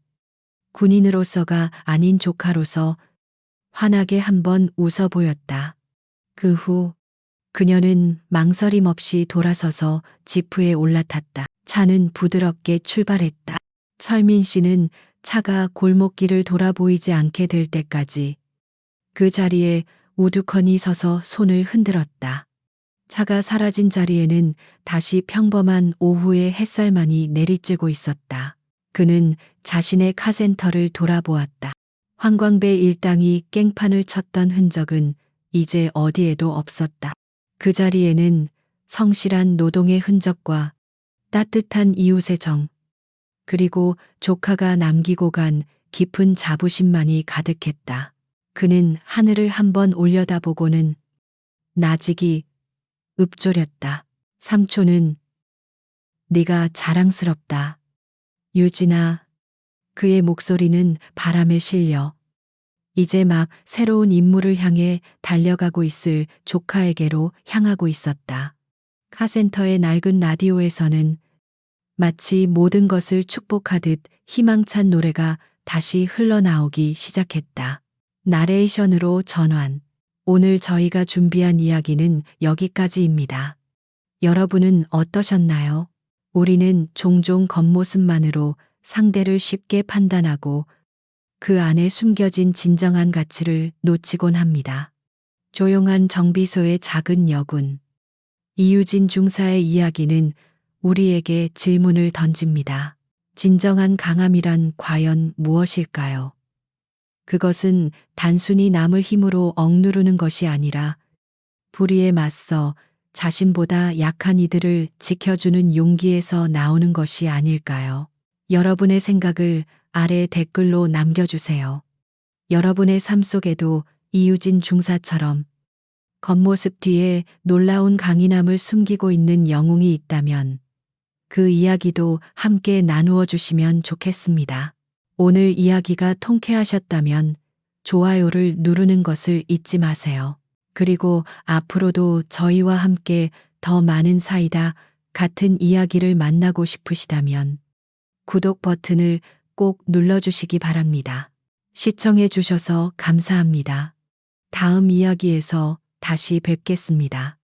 군인으로서가 아닌 조카로서 환하게 한번 웃어 보였다. 그 후 그녀는 망설임 없이 돌아서서 지프에 올라탔다. 차는 부드럽게 출발했다. 철민 씨는 차가 골목길을 돌아 보이지 않게 될 때까지 그 자리에 우두커니 서서 손을 흔들었다. 차가 사라진 자리에는 다시 평범한 오후의 햇살만이 내리쬐고 있었다. 그는 자신의 카센터를 돌아보았다. 황광배 일당이 깽판을 쳤던 흔적은 이제 어디에도 없었다. 그 자리에는 성실한 노동의 흔적과 따뜻한 이웃의 정, 그리고 조카가 남기고 간 깊은 자부심만이 가득했다. 그는 하늘을 한번 올려다보고는 나직이 읊조렸다. 삼촌은 네가 자랑스럽다. 유진아. 그의 목소리는 바람에 실려 이제 막 새로운 임무를 향해 달려가고 있을 조카에게로 향하고 있었다. 카센터의 낡은 라디오에서는 마치 모든 것을 축복하듯 희망찬 노래가 다시 흘러나오기 시작했다. 나레이션으로 전환. 오늘 저희가 준비한 이야기는 여기까지입니다. 여러분은 어떠셨나요? 우리는 종종 겉모습만으로 상대를 쉽게 판단하고 그 안에 숨겨진 진정한 가치를 놓치곤 합니다. 조용한 정비소의 작은 여군. 이유진 중사의 이야기는 우리에게 질문을 던집니다. 진정한 강함이란 과연 무엇일까요? 그것은 단순히 남을 힘으로 억누르는 것이 아니라 불의에 맞서 자신보다 약한 이들을 지켜주는 용기에서 나오는 것이 아닐까요? 여러분의 생각을 아래 댓글로 남겨주세요. 여러분의 삶 속에도 이유진 중사처럼 겉모습 뒤에 놀라운 강인함을 숨기고 있는 영웅이 있다면 그 이야기도 함께 나누어 주시면 좋겠습니다. 오늘 이야기가 통쾌하셨다면 좋아요를 누르는 것을 잊지 마세요. 그리고 앞으로도 저희와 함께 더 많은 사이다 같은 이야기를 만나고 싶으시다면 구독 버튼을 꼭 눌러주시기 바랍니다. 시청해 주셔서 감사합니다. 다음 이야기에서 다시 뵙겠습니다.